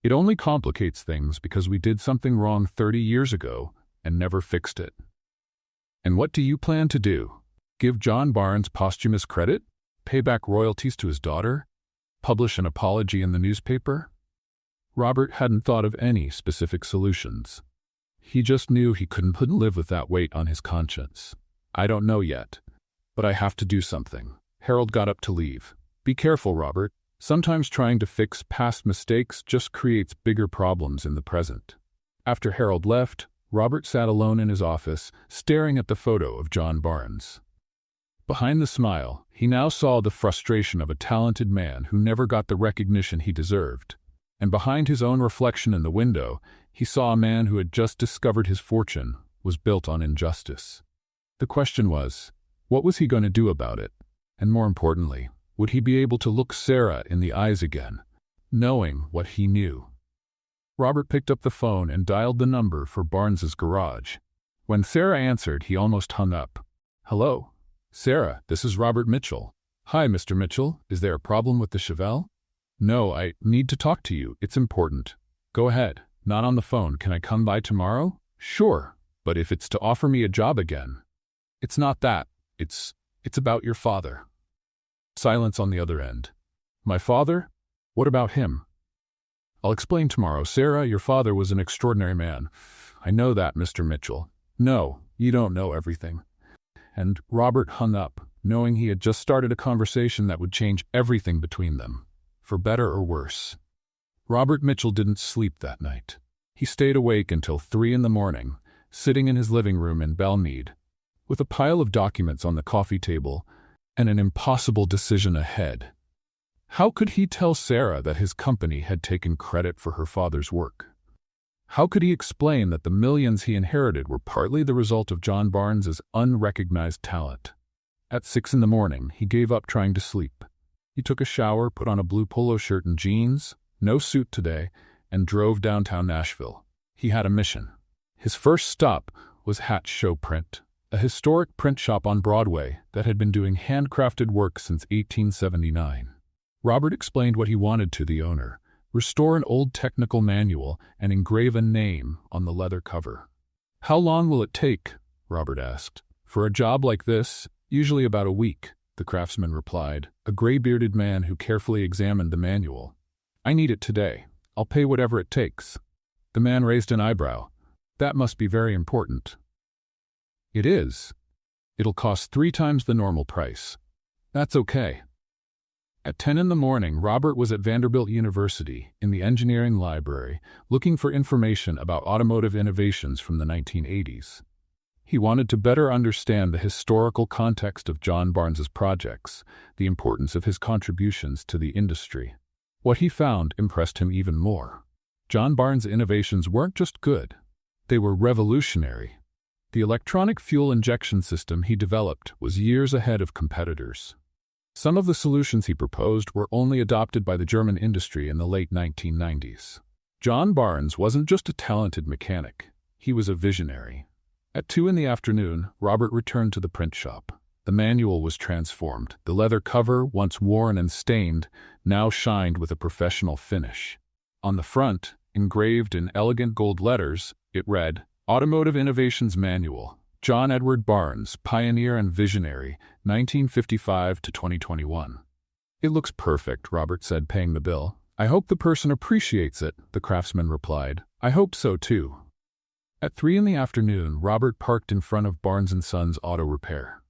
"It only complicates things because we did something wrong 30 years ago and never fixed it." "And what do you plan to do? Give John Barnes posthumous credit? Pay back royalties to his daughter? Publish an apology in the newspaper?" Robert hadn't thought of any specific solutions. He just knew he couldn't live with that weight on his conscience. "I don't know yet, but I have to do something." Harold got up to leave. "Be careful, Robert. Sometimes trying to fix past mistakes just creates bigger problems in the present." After Harold left, Robert sat alone in his office, staring at the photo of John Barnes. Behind the smile, he now saw the frustration of a talented man who never got the recognition he deserved. And behind his own reflection in the window, he saw a man who had just discovered his fortune was built on injustice. The question was, what was he going to do about it? And more importantly, would he be able to look Sarah in the eyes again, knowing what he knew? Robert picked up the phone and dialed the number for Barnes's garage. When Sarah answered, he almost hung up. "Hello? Sarah, this is Robert Mitchell." "Hi, Mr. Mitchell. Is there a problem with the Chevelle?" No, I need to talk to you. It's important. Go ahead. Not on the phone. Can I come by tomorrow? Sure, but if it's to offer me a job again. It's not that. It's about your father. Silence on the other end. My father? What about him? I'll explain tomorrow. Sarah, your father was an extraordinary man. I know that, Mr. Mitchell. No, you don't know everything. And Robert hung up, knowing he had just started a conversation that would change everything between them, for better or worse. Robert Mitchell didn't sleep that night. He stayed awake until 3 a.m, sitting in his living room in Belmead, with a pile of documents on the coffee table and an impossible decision ahead. How could he tell Sarah that his company had taken credit for her father's work? How could he explain that the millions he inherited were partly the result of John Barnes's unrecognized talent? At 6 a.m, he gave up trying to sleep. He took a shower, put on a blue polo shirt and jeans, no suit today, and drove downtown Nashville. He had a mission. His first stop was Hatch Show Print, a historic print shop on Broadway that had been doing handcrafted work since 1879. Robert explained what he wanted to the owner: restore an old technical manual and engrave a name on the leather cover. How long will it take? Robert asked. For a job like this, usually about a week, the craftsman replied, a gray-bearded man who carefully examined the manual. I need it today. I'll pay whatever it takes. The man raised an eyebrow. That must be very important. It is. It'll cost 3 times the normal price. That's okay. At 10 a.m, Robert was at Vanderbilt University in the engineering library looking for information about automotive innovations from the 1980s. He wanted to better understand the historical context of John Barnes's projects, the importance of his contributions to the industry. What he found impressed him even more. John Barnes' innovations weren't just good. They were revolutionary. The electronic fuel injection system he developed was years ahead of competitors. Some of the solutions he proposed were only adopted by the German industry in the late 1990s. John Barnes wasn't just a talented mechanic. He was a visionary. At 2 p.m, Robert returned to the print shop. The manual was transformed. The leather cover, once worn and stained, now shined with a professional finish. On the front, engraved in elegant gold letters, it read, Automotive Innovations Manual, John Edward Barnes, Pioneer and Visionary, 1955 to 2021. It looks perfect, Robert said, paying the bill. I hope the person appreciates it, the craftsman replied. I hope so, too. At 3 p.m, Robert parked in front of Barnes & Sons Auto Repair.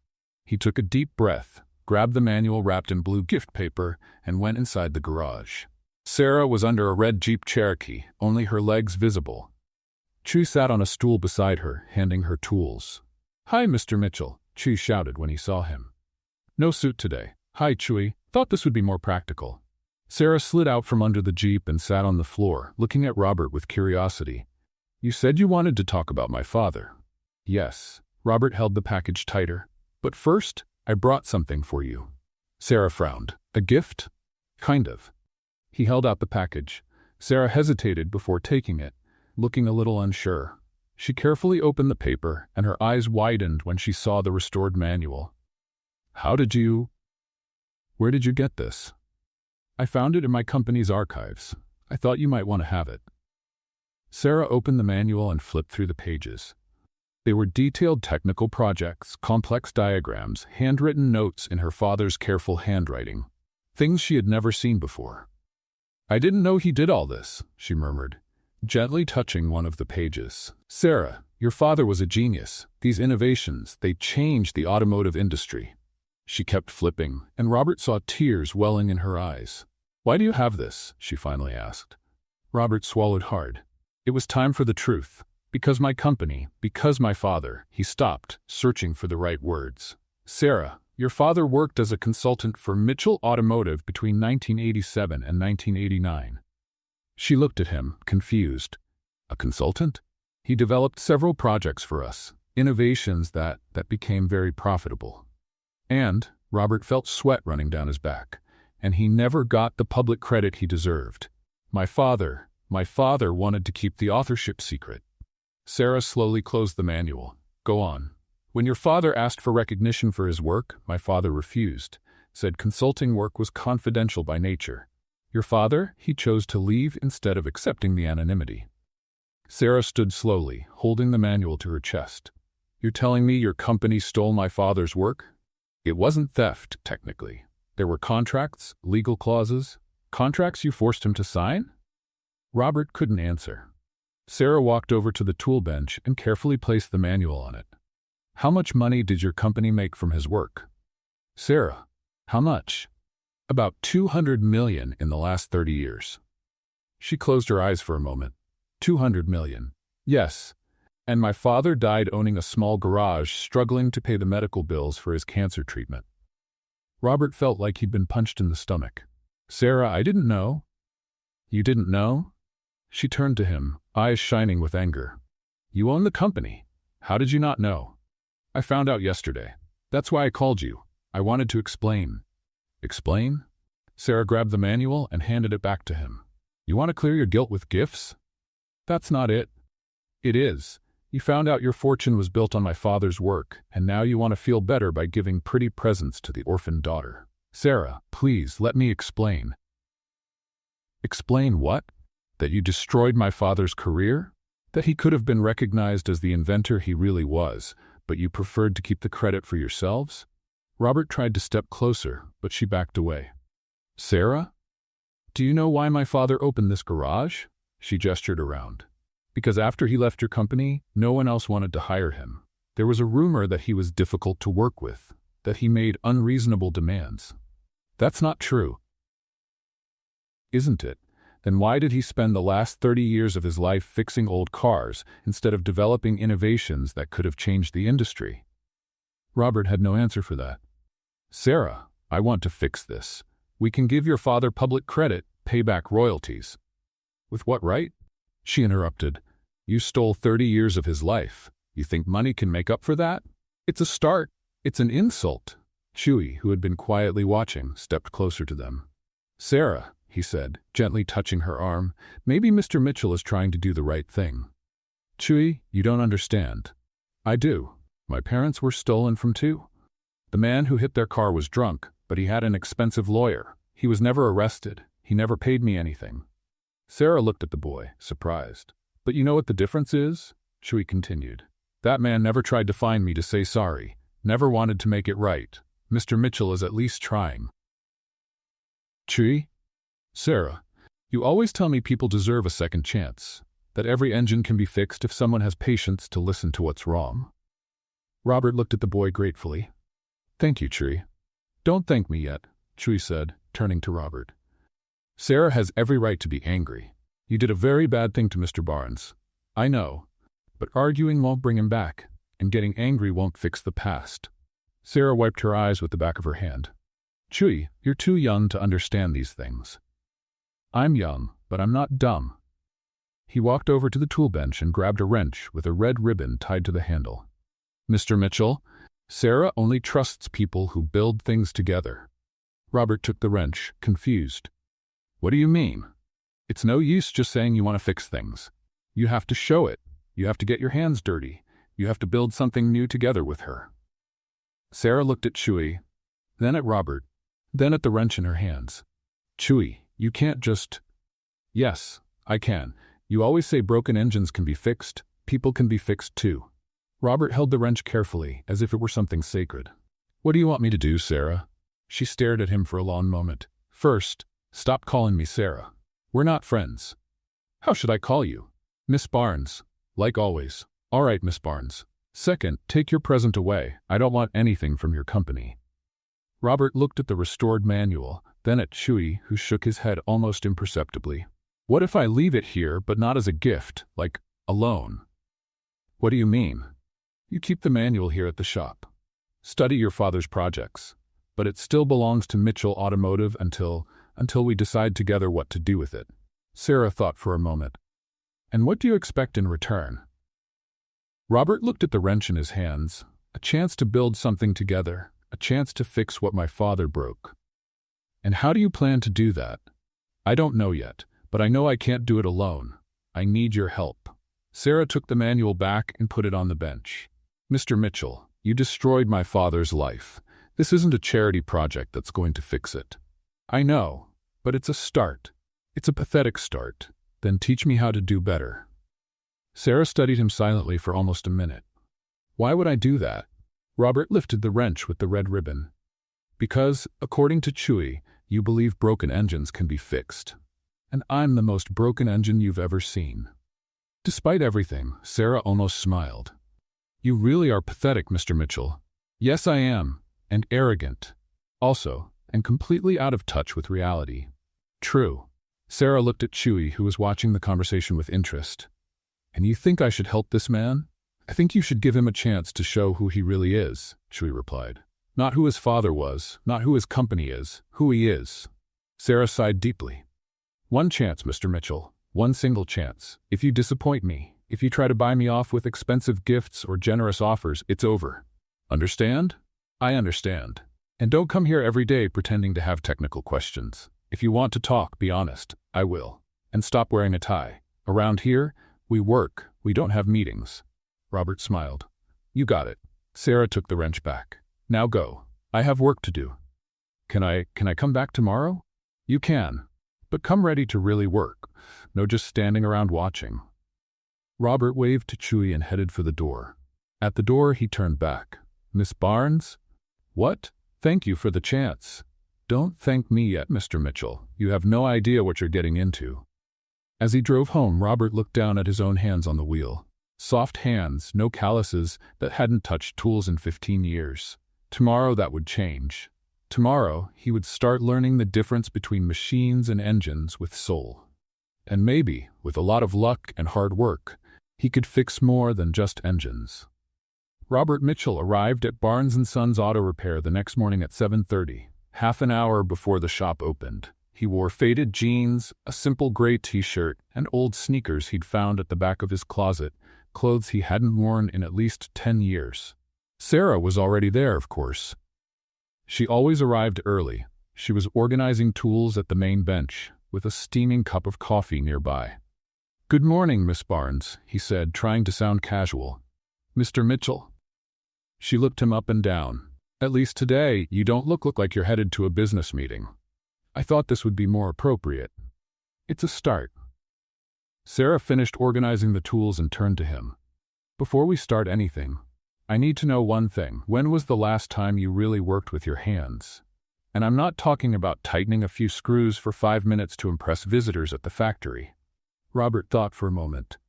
He took a deep breath, grabbed the manual wrapped in blue gift paper, and went inside the garage. Sarah was under a red Jeep Cherokee, only her legs visible. Chew sat on a stool beside her, handing her tools. Hi, Mr. Mitchell, Chew shouted when he saw him. No suit today. Hi, Chewy. Thought this would be more practical. Sarah slid out from under the Jeep and sat on the floor, looking at Robert with curiosity. You said you wanted to talk about my father. Yes. Robert held the package tighter. But first, I brought something for you. Sarah frowned. A gift? Kind of. He held out the package. Sarah hesitated before taking it, looking a little unsure. She carefully opened the paper, and her eyes widened when she saw the restored manual. Where did you get this? I found it in my company's archives. I thought you might want to have it. Sarah opened the manual and flipped through the pages. They were detailed technical projects, complex diagrams, handwritten notes in her father's careful handwriting, things she had never seen before. I didn't know he did all this, she murmured, gently touching one of the pages. Sarah, your father was a genius. These innovations, they changed the automotive industry. She kept flipping, and Robert saw tears welling in her eyes. Why do you have this? She finally asked. Robert swallowed hard. It was time for the truth. Because my company, because my father. He stopped, searching for the right words. Sarah, your father worked as a consultant for Mitchell Automotive between 1987 and 1989. She looked at him, confused. A consultant? He developed several projects for us, innovations that became very profitable. And Robert felt sweat running down his back, and he never got the public credit he deserved. My father wanted to keep the authorship secret. Sarah slowly closed the manual. Go on. When your father asked for recognition for his work, my father refused, said consulting work was confidential by nature. Your father, he chose to leave instead of accepting the anonymity. Sarah stood slowly, holding the manual to her chest. You're telling me your company stole my father's work? It wasn't theft, technically. There were contracts, legal clauses, contracts you forced him to sign? Robert couldn't answer. Sarah walked over to the tool bench and carefully placed the manual on it. How much money did your company make from his work? Sarah, how much? About 200 million in the last 30 years. She closed her eyes for a moment. 200 million. Yes. And my father died owning a small garage, struggling to pay the medical bills for his cancer treatment. Robert felt like he'd been punched in the stomach. Sarah, I didn't know. You didn't know? She turned to him, eyes shining with anger. You own the company. How did you not know? I found out yesterday. That's why I called you. I wanted to explain. Explain? Sarah grabbed the manual and handed it back to him. You want to clear your guilt with gifts? That's not it. It is. You found out your fortune was built on my father's work, and now you want to feel better by giving pretty presents to the orphaned daughter. Sarah, please let me explain. Explain what? That you destroyed my father's career? That he could have been recognized as the inventor he really was, but you preferred to keep the credit for yourselves? Robert tried to step closer, but she backed away. Sarah? Do you know why my father opened this garage? She gestured around. Because after he left your company, no one else wanted to hire him. There was a rumor that he was difficult to work with, that he made unreasonable demands. That's not true. Isn't it? Then why did he spend the last 30 years of his life fixing old cars instead of developing innovations that could have changed the industry? Robert had no answer for that. Sarah, I want to fix this. We can give your father public credit, pay back royalties. With what right? She interrupted. You stole 30 years of his life. You think money can make up for that? It's a start. It's an insult. Chewy, who had been quietly watching, stepped closer to them. Sarah, he said, gently touching her arm, maybe Mr. Mitchell is trying to do the right thing. Chewy, you don't understand. I do. My parents were stolen from too. The man who hit their car was drunk, but he had an expensive lawyer. He was never arrested. He never paid me anything. Sarah looked at the boy, surprised. But you know what the difference is? Chewy continued. That man never tried to find me to say sorry, never wanted to make it right. Mr. Mitchell is at least trying. Chewy? Sarah, you always tell me people deserve a second chance, that every engine can be fixed if someone has patience to listen to what's wrong. Robert looked at the boy gratefully. Thank you, Chewy. Don't thank me yet, Chewy said, turning to Robert. Sarah has every right to be angry. You did a very bad thing to Mr. Barnes. I know. But arguing won't bring him back, and getting angry won't fix the past. Sarah wiped her eyes with the back of her hand. Chewy, you're too young to understand these things. I'm young, but I'm not dumb. He walked over to the tool bench and grabbed a wrench with a red ribbon tied to the handle. Mr. Mitchell, Sarah only trusts people who build things together. Robert took the wrench, confused. What do you mean? It's no use just saying you want to fix things. You have to show it. You have to get your hands dirty. You have to build something new together with her. Sarah looked at Chewy, then at Robert, then at the wrench in her hands. Chewy, you can't just... Yes, I can. You always say broken engines can be fixed. People can be fixed too. Robert held the wrench carefully, as if it were something sacred. What do you want me to do, Sarah? She stared at him for a long moment. First, stop calling me Sarah. We're not friends. How should I call you? Miss Barnes. Like always. All right, Miss Barnes. Second, take your present away. I don't want anything from your company. Robert looked at the restored manual, then at Chewy, who shook his head almost imperceptibly. What if I leave it here, but not as a gift, like a loan? What do you mean? You keep the manual here at the shop. Study your father's projects. But it still belongs to Mitchell Automotive until we decide together what to do with it. Sarah thought for a moment. And what do you expect in return? Robert looked at the wrench in his hands. A chance to build something together. A chance to fix what my father broke. And how do you plan to do that? I don't know yet, but I know I can't do it alone. I need your help. Sarah took the manual back and put it on the bench. Mr. Mitchell, you destroyed my father's life. This isn't a charity project that's going to fix it. I know, But it's a start. It's a pathetic start. Then teach me how to do better. Sarah studied him silently for almost a minute. Why would I do that? Robert lifted the wrench with the red ribbon. Because, according to Chewie, you believe broken engines can be fixed. And I'm the most broken engine you've ever seen. Despite everything, Sarah almost smiled. You really are pathetic, Mr. Mitchell. Yes, I am. And arrogant. Also, and completely out of touch with reality. True. Sarah looked at Chewie, who was watching the conversation with interest. And you think I should help this man? I think you should give him a chance to show who he really is, Chewie replied. Not who his father was, not who his company is, who he is. Sarah sighed deeply. One chance, Mr. Mitchell. One single chance. If you disappoint me, if you try to buy me off with expensive gifts or generous offers, it's over. Understand? I understand. And don't come here every day pretending to have technical questions. If you want to talk, be honest. I will. And stop wearing a tie. Around here, we work. We don't have meetings. Robert smiled. You got it. Sarah took the wrench back. Now go. I have work to do. Can I come back tomorrow? You can. But come ready to really work. No just standing around watching. Robert waved to Chewie and headed for the door. At the door, he turned back. Miss Barnes? What? Thank you for the chance. Don't thank me yet, Mr. Mitchell. You have no idea what you're getting into. As he drove home, Robert looked down at his own hands on the wheel. Soft hands, no calluses, that hadn't touched tools in 15 years. Tomorrow that would change. Tomorrow, he would start learning the difference between machines and engines with soul. And maybe, with a lot of luck and hard work, he could fix more than just engines. Robert Mitchell arrived at Barnes & Sons Auto Repair the next morning at 7:30, half an hour before the shop opened. He wore faded jeans, a simple gray t-shirt, and old sneakers he'd found at the back of his closet, clothes he hadn't worn in at least 10 years. Sarah was already there, of course. She always arrived early. She was organizing tools at the main bench, with a steaming cup of coffee nearby. Good morning, Miss Barnes, he said, trying to sound casual. Mr. Mitchell? She looked him up and down. At least today, you don't look like you're headed to a business meeting. I thought this would be more appropriate. It's a start. Sarah finished organizing the tools and turned to him. Before we start anything, I need to know one thing. When was the last time you really worked with your hands? And I'm not talking about tightening a few screws for 5 minutes to impress visitors at the factory. Robert thought for a moment.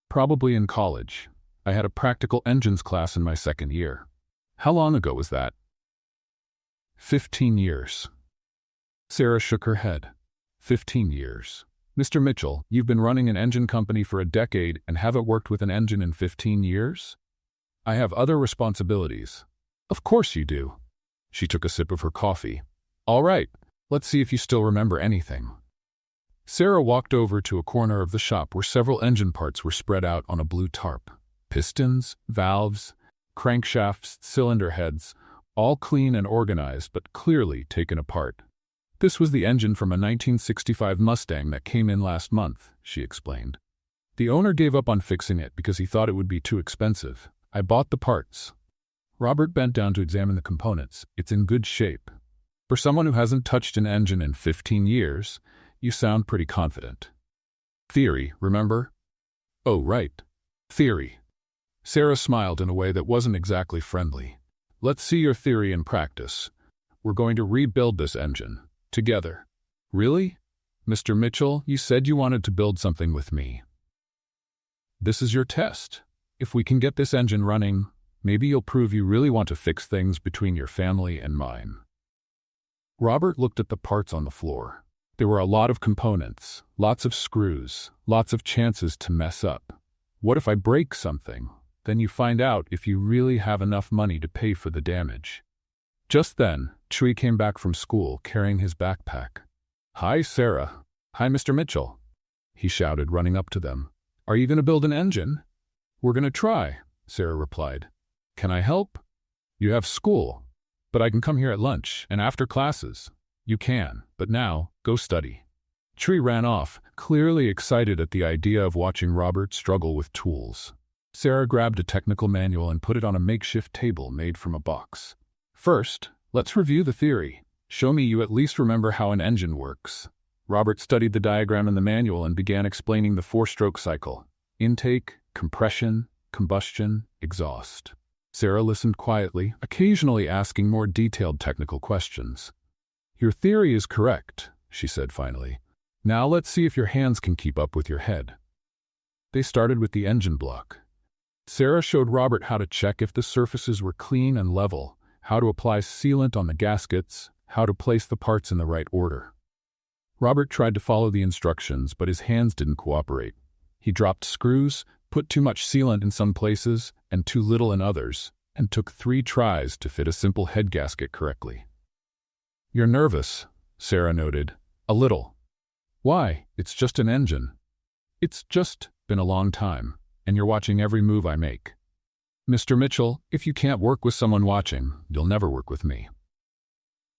Probably in college. I had a practical engines class in my second year. How long ago was that? 15 years. Sarah shook her head. 15 years. Mr. Mitchell, you've been running an engine company for a decade and haven't worked with an engine in 15 years? I have other responsibilities. Of course you do. She took a sip of her coffee. All right, let's see if you still remember anything. Sarah walked over to a corner of the shop where several engine parts were spread out on a blue tarp. Pistons, valves, crankshafts, cylinder heads, all clean and organized but clearly taken apart. This was the engine from a 1965 Mustang that came in last month, she explained. The owner gave up on fixing it because he thought it would be too expensive. I bought the parts. Robert bent down to examine the components. It's in good shape. For someone who hasn't touched an engine in 15 years, you sound pretty confident. Theory, remember? Oh, right. Theory. Sarah smiled in a way that wasn't exactly friendly. Let's see your theory in practice. We're going to rebuild this engine. Together. Really? Mr. Mitchell, you said you wanted to build something with me. This is your test. If we can get this engine running, maybe you'll prove you really want to fix things between your family and mine. Robert looked at the parts on the floor. There were a lot of components, lots of screws, lots of chances to mess up. What if I break something? Then you find out if you really have enough money to pay for the damage. Just then, Chewie came back from school carrying his backpack. Hi, Sarah. Hi, Mr. Mitchell. He shouted, running up to them. Are you going to build an engine? We're going to try, Sarah replied. Can I help? You have school, but I can come here at lunch and after classes. You can, but now, go study. Chewie ran off, clearly excited at the idea of watching Robert struggle with tools. Sarah grabbed a technical manual and put it on a makeshift table made from a box. First, let's review the theory. Show me you at least remember how an engine works. Robert studied the diagram in the manual and began explaining the four-stroke cycle: intake, compression, combustion, exhaust. Sarah listened quietly, occasionally asking more detailed technical questions. "Your theory is correct," she said finally. "Now let's see if your hands can keep up with your head." They started with the engine block. Sarah showed Robert how to check if the surfaces were clean and level, how to apply sealant on the gaskets, how to place the parts in the right order. Robert tried to follow the instructions, but his hands didn't cooperate. He dropped screws, put too much sealant in some places and too little in others, and took 3 tries to fit a simple head gasket correctly. "You're nervous," Sarah noted. "A little." "Why? It's just an engine." "It's just been a long time, and you're watching every move I make." "Mr. Mitchell, if you can't work with someone watching, you'll never work with me."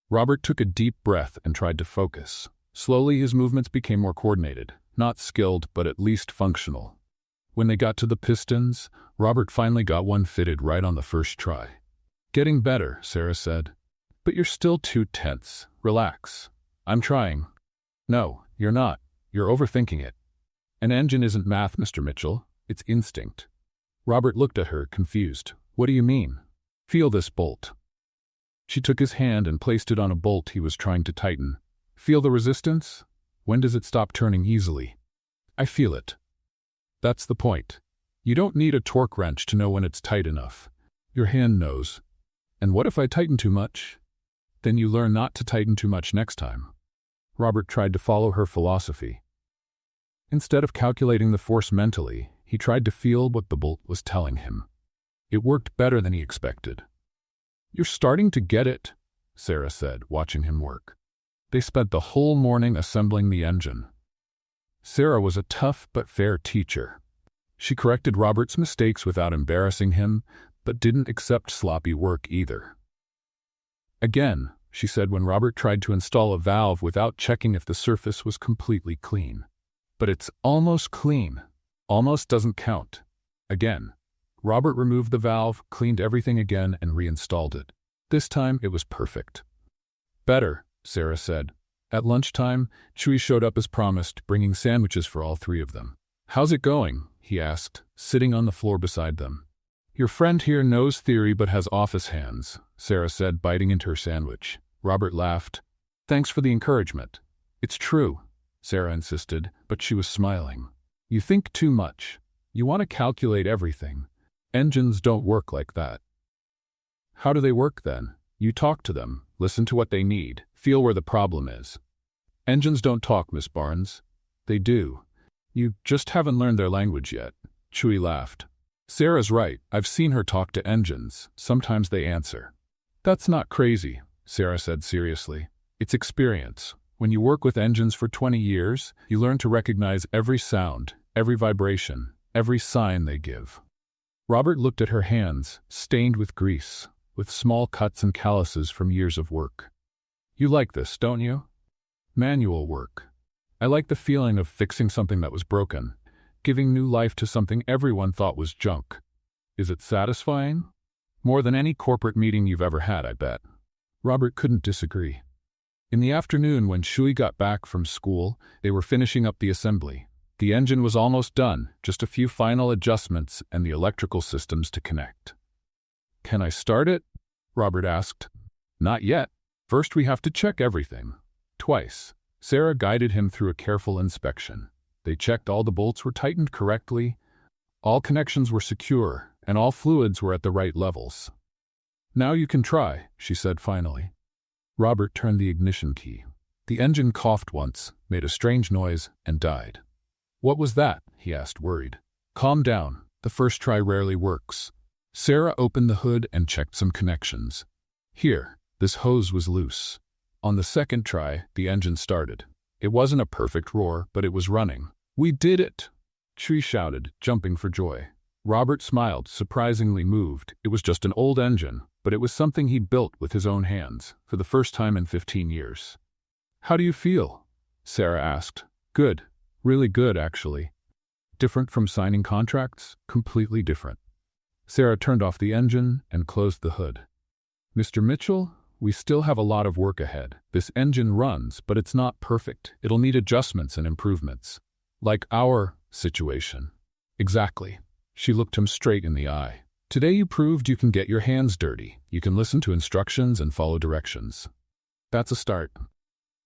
Robert took a deep breath and tried to focus. Slowly his movements became more coordinated, not skilled but at least functional. When they got to the pistons, Robert finally got one fitted right on the first try. "Getting better," Sarah said. "But you're still too tense. Relax. I'm trying." "No, you're not. You're overthinking it. An engine isn't math, Mr. Mitchell. It's instinct." Robert looked at her, confused. "What do you mean?" "Feel this bolt." She took his hand and placed it on a bolt he was trying to tighten. "Feel the resistance? When does it stop turning easily?" "I feel it." "That's the point. You don't need a torque wrench to know when it's tight enough. Your hand knows. And what if I tighten too much?" "Then you learn not to tighten too much next time." Robert tried to follow her philosophy. Instead of calculating the force mentally, he tried to feel what the bolt was telling him. It worked better than he expected. "You're starting to get it," Sarah said, watching him work. They spent the whole morning assembling the engine. Sarah was a tough but fair teacher. She corrected Robert's mistakes without embarrassing him, but didn't accept sloppy work either. "Again," she said when Robert tried to install a valve without checking if the surface was completely clean. "But it's almost clean." "Almost doesn't count." Again. Robert removed the valve, cleaned everything again, and reinstalled it. This time it was perfect. "Better," Sarah said. At lunchtime, Chewie showed up as promised, bringing sandwiches for all 3 of them. "How's it going?" he asked, sitting on the floor beside them. "Your friend here knows theory but has office hands," Sarah said, biting into her sandwich. Robert laughed. "Thanks for the encouragement." "It's true," Sarah insisted, but she was smiling. "You think too much. You want to calculate everything. Engines don't work like that." "How do they work then?" "You talk to them, listen to what they need, feel where the problem is." "Engines don't talk, Miss Barnes." "They do. You just haven't learned their language yet." Chewie laughed. "Sarah's right. I've seen her talk to engines. Sometimes they answer." "That's not crazy," Sarah said seriously. "It's experience. When you work with engines for 20 years, you learn to recognize every sound, every vibration, every sign they give." Robert looked at her hands, stained with grease, with small cuts and calluses from years of work. "You like this, don't you?" "Manual work. I like the feeling of fixing something that was broken, giving new life to something everyone thought was junk." "Is it satisfying?" "More than any corporate meeting you've ever had, I bet." Robert couldn't disagree. In the afternoon, when Chewie got back from school, they were finishing up the assembly. The engine was almost done, just a few final adjustments and the electrical systems to connect. "Can I start it?" Robert asked. "Not yet. First we have to check everything." Twice, Sarah guided him through a careful inspection. They checked all the bolts were tightened correctly, all connections were secure, and all fluids were at the right levels. "Now you can try," she said finally. Robert turned the ignition key. The engine coughed once, made a strange noise, and died. "What was that?" he asked, worried. "Calm down. The first try rarely works." Sarah opened the hood and checked some connections. "Here, this hose was loose." On the second try, the engine started. It wasn't a perfect roar, but it was running. "We did it!" Chewie shouted, jumping for joy. Robert smiled, surprisingly moved. It was just an old engine, but it was something he built with his own hands, for the first time in 15 years. "How do you feel?" Sarah asked. "Good. Really good, actually." "Different from signing contracts?" "Completely different." Sarah turned off the engine and closed the hood. "Mr. Mitchell, we still have a lot of work ahead. This engine runs, but it's not perfect. It'll need adjustments and improvements. Like our situation. Exactly. She looked him straight in the eye. Today you proved you can get your hands dirty. You can listen to instructions and follow directions. That's a start.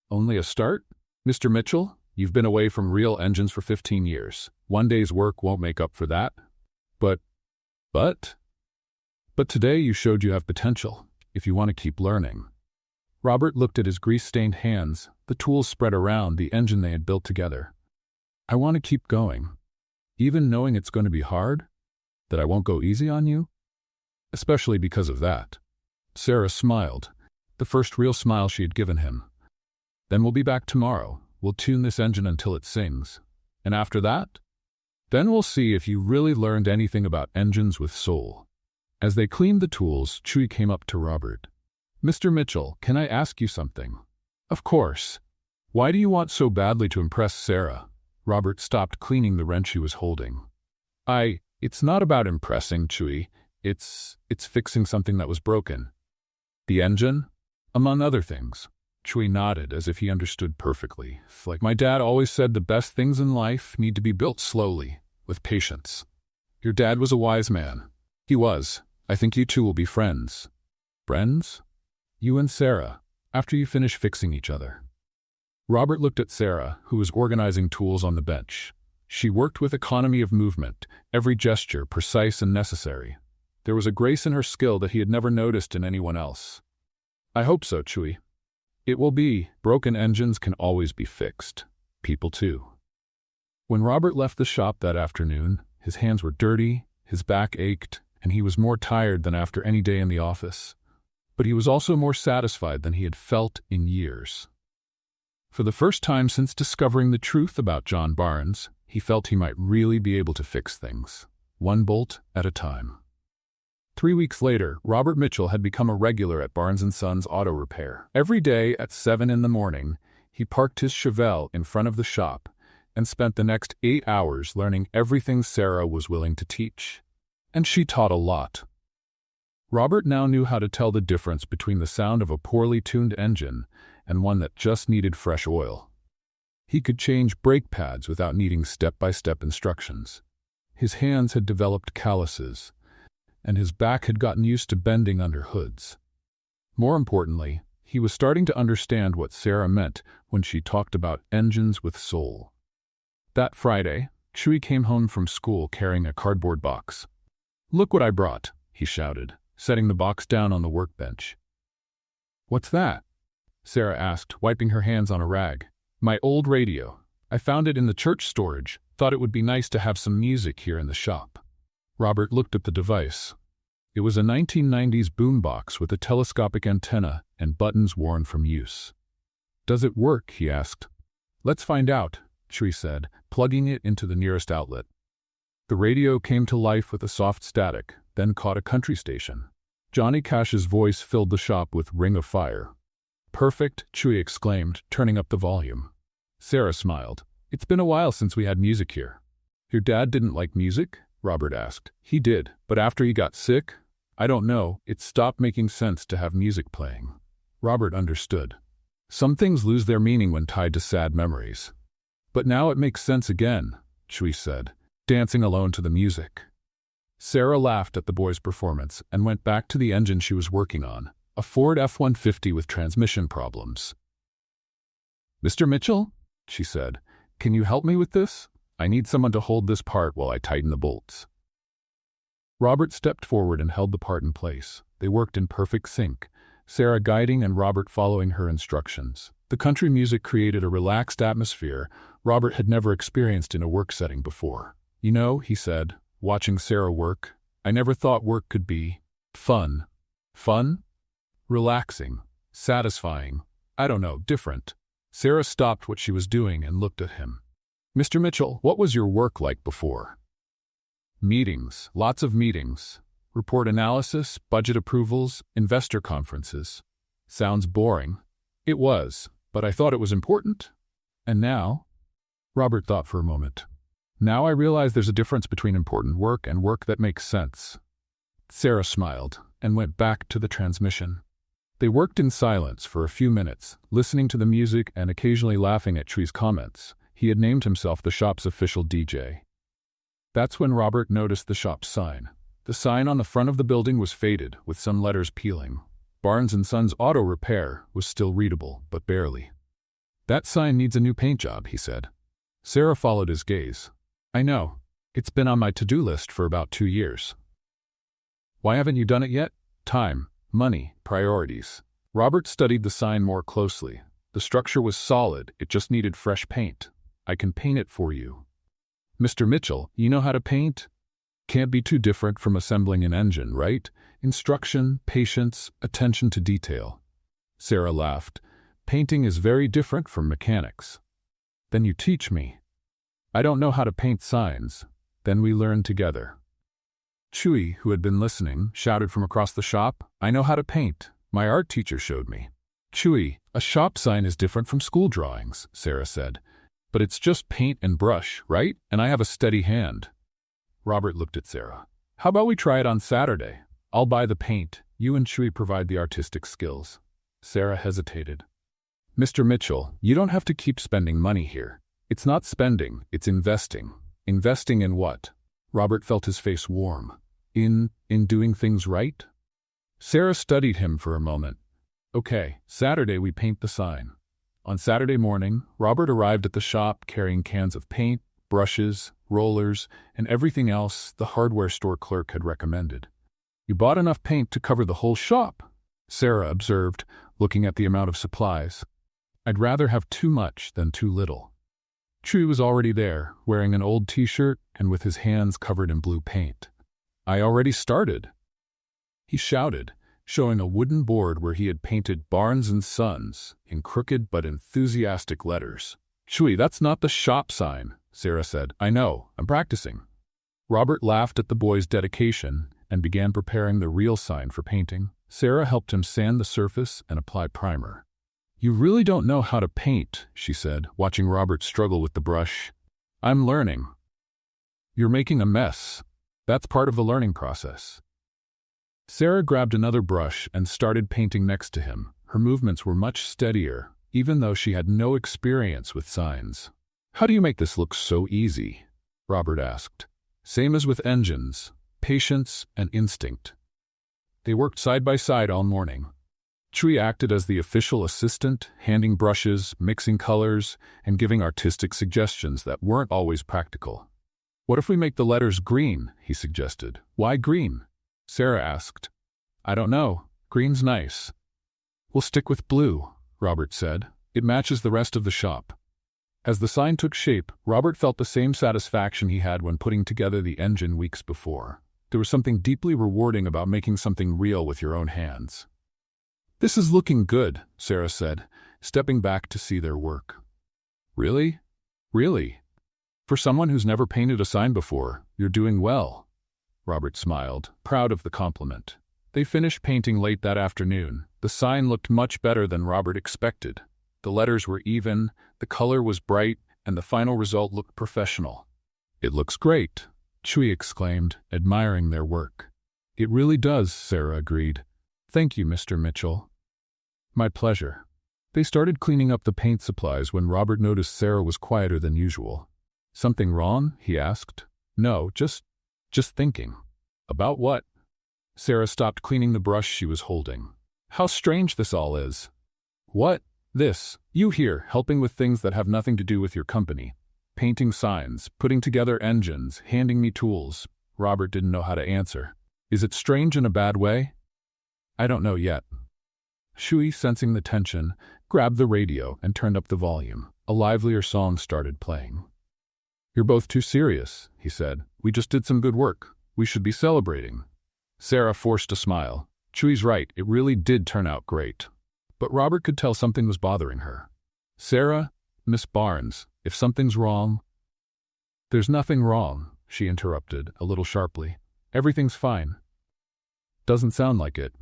Only a start? Mr. Mitchell, you've been away from real engines for 15 years. One day's work won't make up for that. But today you showed you have potential, if you want to keep learning. Robert looked at his grease-stained hands, the tools spread around the engine they had built together. I want to keep going. Even knowing it's going to be hard? That I won't go easy on you? Especially because of that. Sarah smiled, the first real smile she had given him. Then we'll be back tomorrow. We'll tune this engine until it sings. And after that? Then we'll see if you really learned anything about engines with soul. As they cleaned the tools, Chewie came up to Robert. Mr. Mitchell, can I ask you something? Of course. Why do you want so badly to impress Sarah? Robert stopped cleaning the wrench he was holding. It's not about impressing, Chewie. It's fixing something that was broken. The engine? Among other things. Chewie nodded as if he understood perfectly. Like my dad always said, the best things in life need to be built slowly, with patience. Your dad was a wise man. He was. I think you two will be friends. Friends? You and Sarah, after you finish fixing each other. Robert looked at Sarah, who was organizing tools on the bench. She worked with economy of movement, every gesture precise and necessary. There was a grace in her skill that he had never noticed in anyone else. I hope so, Chewie. It will be. Broken engines can always be fixed. People too. When Robert left the shop that afternoon, his hands were dirty, his back ached, and he was more tired than after any day in the office. But he was also more satisfied than he had felt in years. For the first time since discovering the truth about John Barnes, he felt he might really be able to fix things, one bolt at a time. 3 weeks later, Robert Mitchell had become a regular at Barnes & Sons Auto Repair. Every day at 7 in the morning, he parked his Chevelle in front of the shop and spent the next 8 hours learning everything Sarah was willing to teach. And she taught a lot. Robert now knew how to tell the difference between the sound of a poorly tuned engine and one that just needed fresh oil. He could change brake pads without needing step-by-step instructions. His hands had developed calluses, and his back had gotten used to bending under hoods. More importantly, he was starting to understand what Sarah meant when she talked about engines with soul. That Friday, Chewie came home from school carrying a cardboard box. "Look what I brought," he shouted, setting the box down on the workbench. "What's that?" Sarah asked, wiping her hands on a rag. "My old radio. I found it in the church storage. Thought it would be nice to have some music here in the shop." Robert looked at the device. It was a 1990s boombox with a telescopic antenna and buttons worn from use. "Does it work?" he asked. "Let's find out," Chewie said, plugging it into the nearest outlet. The radio came to life with a soft static, then caught a country station. Johnny Cash's voice filled the shop with Ring of Fire. "Perfect," Chewie exclaimed, turning up the volume. Sarah smiled. "It's been a while since we had music here." "Your dad didn't like music?" Robert asked. "He did, but after he got sick, I don't know, it stopped making sense to have music playing." Robert understood. Some things lose their meaning when tied to sad memories. "But now it makes sense again," Chewie said, dancing alone to the music. Sarah laughed at the boy's performance and went back to the engine she was working on, a Ford F-150 with transmission problems. "Mr. Mitchell," she said, "can you help me with this? I need someone to hold this part while I tighten the bolts." Robert stepped forward and held the part in place. They worked in perfect sync, Sarah guiding and Robert following her instructions. The country music created a relaxed atmosphere Robert had never experienced in a work setting before. "You know," he said, watching Sarah work, "I never thought work could be fun." Fun? Relaxing. Satisfying. I don't know, different. Sarah stopped what she was doing and looked at him. "Mr. Mitchell, what was your work like before?" "Meetings. Lots of meetings. Report analysis, budget approvals, investor conferences." "Sounds boring." "It was, but I thought it was important." "And now?" Robert thought for a moment. "Now I realize there's a difference between important work and work that makes sense." Sarah smiled and went back to the transmission. They worked in silence for a few minutes, listening to the music and occasionally laughing at Tree's comments. He had named himself the shop's official DJ. That's when Robert noticed the shop's sign. The sign on the front of the building was faded, with some letters peeling. Barnes & Sons Auto Repair was still readable, but barely. That sign needs a new paint job, he said. Sarah followed his gaze. I know. It's been on my to-do list for about 2 years. Why haven't you done it yet? Time, money, priorities. Robert studied the sign more closely. The structure was solid, it just needed fresh paint. I can paint it for you. Mr. Mitchell, you know how to paint? Can't be too different from assembling an engine, right? Instruction, patience, attention to detail. Sarah laughed. Painting is very different from mechanics. Then you teach me. I don't know how to paint signs. Then we learn together. Chewy, who had been listening, shouted from across the shop, I know how to paint. My art teacher showed me. Chewy, a shop sign is different from school drawings, Sarah said. But it's just paint and brush, right? And I have a steady hand. Robert looked at Sarah. How about we try it on Saturday? I'll buy the paint. You and Chewy provide the artistic skills. Sarah hesitated. Mr. Mitchell, you don't have to keep spending money here. It's not spending, it's investing. Investing in what? Robert felt his face warm. In doing things right? Sarah studied him for a moment. Okay, Saturday we paint the sign. On Saturday morning, Robert arrived at the shop carrying cans of paint, brushes, rollers, and everything else the hardware store clerk had recommended. You bought enough paint to cover the whole shop, Sarah observed, looking at the amount of supplies. I'd rather have too much than too little. Chewy was already there, wearing an old t-shirt and with his hands covered in blue paint. I already started, he shouted, showing a wooden board where he had painted Barnes & Sons in crooked but enthusiastic letters. Chewy, that's not the shop sign, Sarah said. I know, I'm practicing. Robert laughed at the boy's dedication and began preparing the real sign for painting. Sarah helped him sand the surface and apply primer. You really don't know how to paint, she said, watching Robert struggle with the brush. I'm learning. You're making a mess. That's part of the learning process. Sarah grabbed another brush and started painting next to him. Her movements were much steadier, even though she had no experience with signs. How do you make this look so easy? Robert asked. Same as with engines, patience and instinct. They worked side by side all morning. Chewy acted as the official assistant, handing brushes, mixing colors, and giving artistic suggestions that weren't always practical. What if we make the letters green? He suggested. Why green? Sarah asked. I don't know. Green's nice. We'll stick with blue, Robert said. It matches the rest of the shop. As the sign took shape, Robert felt the same satisfaction he had when putting together the engine weeks before. There was something deeply rewarding about making something real with your own hands. This is looking good, Sarah said, stepping back to see their work. Really? Really? For someone who's never painted a sign before, you're doing well. Robert smiled, proud of the compliment. They finished painting late that afternoon. The sign looked much better than Robert expected. The letters were even, the color was bright, and the final result looked professional. It looks great, Chewy exclaimed, admiring their work. It really does, Sarah agreed. Thank you, Mr. Mitchell. My pleasure. They started cleaning up the paint supplies when Robert noticed Sarah was quieter than usual. Something wrong? He asked. No, just thinking. About what? Sarah stopped cleaning the brush she was holding. How strange this all is. What? This. You here, helping with things that have nothing to do with your company. Painting signs, putting together engines, handing me tools. Robert didn't know how to answer. Is it strange in a bad way? I don't know yet. Chewy, sensing the tension, grabbed the radio and turned up the volume. A livelier song started playing. You're both too serious, he said. We just did some good work. We should be celebrating. Sarah forced a smile. Chewy's right, it really did turn out great. But Robert could tell something was bothering her. Sarah, Miss Barnes, if something's wrong... There's nothing wrong, she interrupted, a little sharply. Everything's fine. Doesn't sound like it.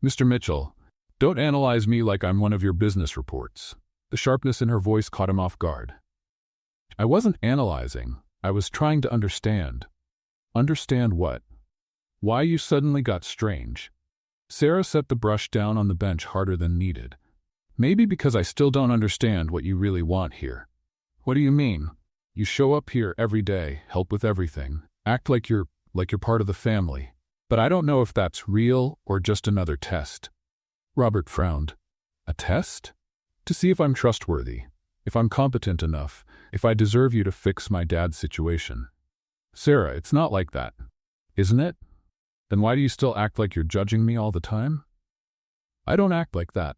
Mr. Mitchell, don't analyze me like I'm one of your business reports. The sharpness in her voice caught him off guard. I wasn't analyzing. I was trying to understand. Understand what? Why you suddenly got strange. Sarah set the brush down on the bench harder than needed. Maybe because I still don't understand what you really want here. What do you mean? You show up here every day, help with everything, act like you're part of the family. But I don't know if that's real or just another test. Robert frowned. A test? To see if I'm trustworthy, if I'm competent enough, if I deserve you to fix my dad's situation. Sarah, it's not like that. Isn't it? Then why do you still act like you're judging me all the time? I don't act like that.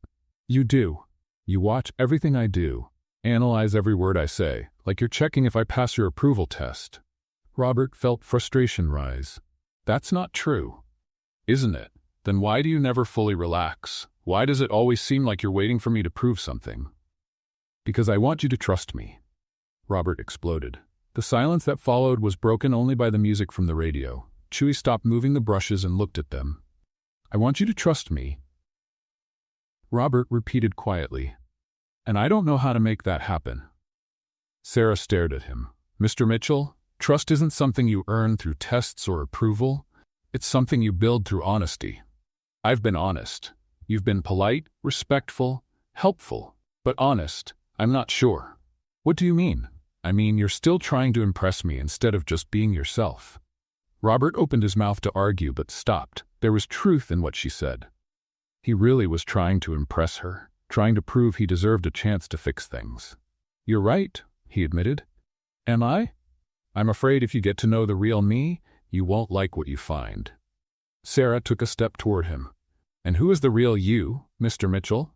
You do. You watch everything I do, analyze every word I say, like you're checking if I pass your approval test. Robert felt frustration rise. That's not true. Isn't it? Then why do you never fully relax? Why does it always seem like you're waiting for me to prove something? Because I want you to trust me. Robert exploded. The silence that followed was broken only by the music from the radio. Chewie stopped moving the brushes and looked at them. I want you to trust me. Robert repeated quietly. And I don't know how to make that happen. Sarah stared at him. Mr. Mitchell, trust isn't something you earn through tests or approval. It's something you build through honesty. I've been honest. You've been polite, respectful, helpful. But honest, I'm not sure. What do you mean? I mean, you're still trying to impress me instead of just being yourself. Robert opened his mouth to argue but stopped. There was truth in what she said. He really was trying to impress her, trying to prove he deserved a chance to fix things. You're right, he admitted. Am I? I'm afraid if you get to know the real me, you won't like what you find. Sarah took a step toward him. And who is the real you, Mr. Mitchell?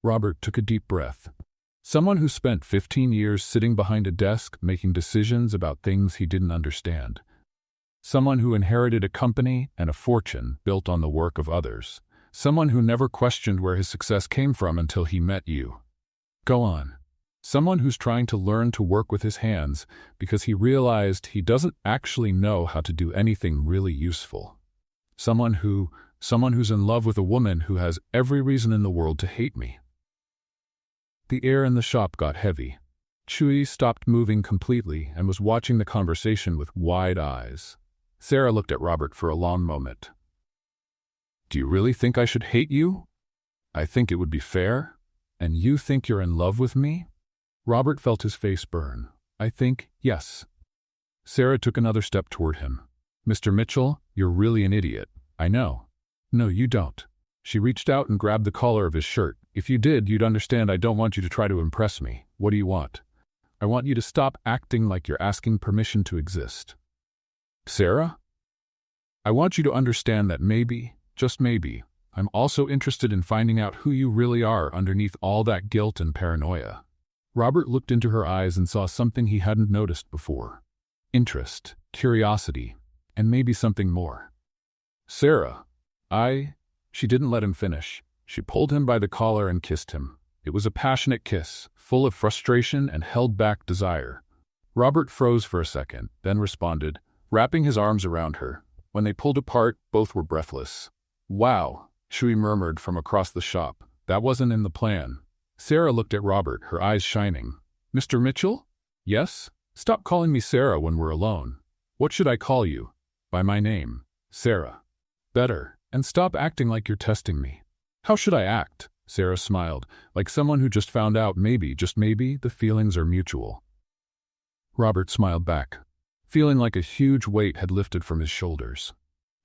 Robert took a deep breath. Someone who spent 15 years sitting behind a desk making decisions about things he didn't understand. Someone who inherited a company and a fortune built on the work of others. Someone who never questioned where his success came from until he met you. Go on. Someone who's trying to learn to work with his hands because he realized he doesn't actually know how to do anything really useful. Someone who's in love with a woman who has every reason in the world to hate me. The air in the shop got heavy. Chewie stopped moving completely and was watching the conversation with wide eyes. Sarah looked at Robert for a long moment. Do you really think I should hate you? I think it would be fair. And you think you're in love with me? Robert felt his face burn. I think, yes. Sarah took another step toward him. Mr. Mitchell, you're really an idiot. I know. No, you don't. She reached out and grabbed the collar of his shirt. If you did, you'd understand I don't want you to try to impress me. What do you want? I want you to stop acting like you're asking permission to exist. Sarah? I want you to understand that maybe, just maybe, I'm also interested in finding out who you really are underneath all that guilt and paranoia. Robert looked into her eyes and saw something he hadn't noticed before. Interest, curiosity, and maybe something more. Sarah, She didn't let him finish. She pulled him by the collar and kissed him. It was a passionate kiss, full of frustration and held-back desire. Robert froze for a second, then responded, wrapping his arms around her. When they pulled apart, both were breathless. Wow, Chewie murmured from across the shop. That wasn't in the plan. Sarah looked at Robert, her eyes shining. Mr. Mitchell? Yes? Stop calling me Sarah when we're alone. What should I call you? By my name. Sarah. Better. And stop acting like you're testing me. How should I act? Sarah smiled, like someone who just found out maybe, just maybe, the feelings are mutual. Robert smiled back, feeling like a huge weight had lifted from his shoulders.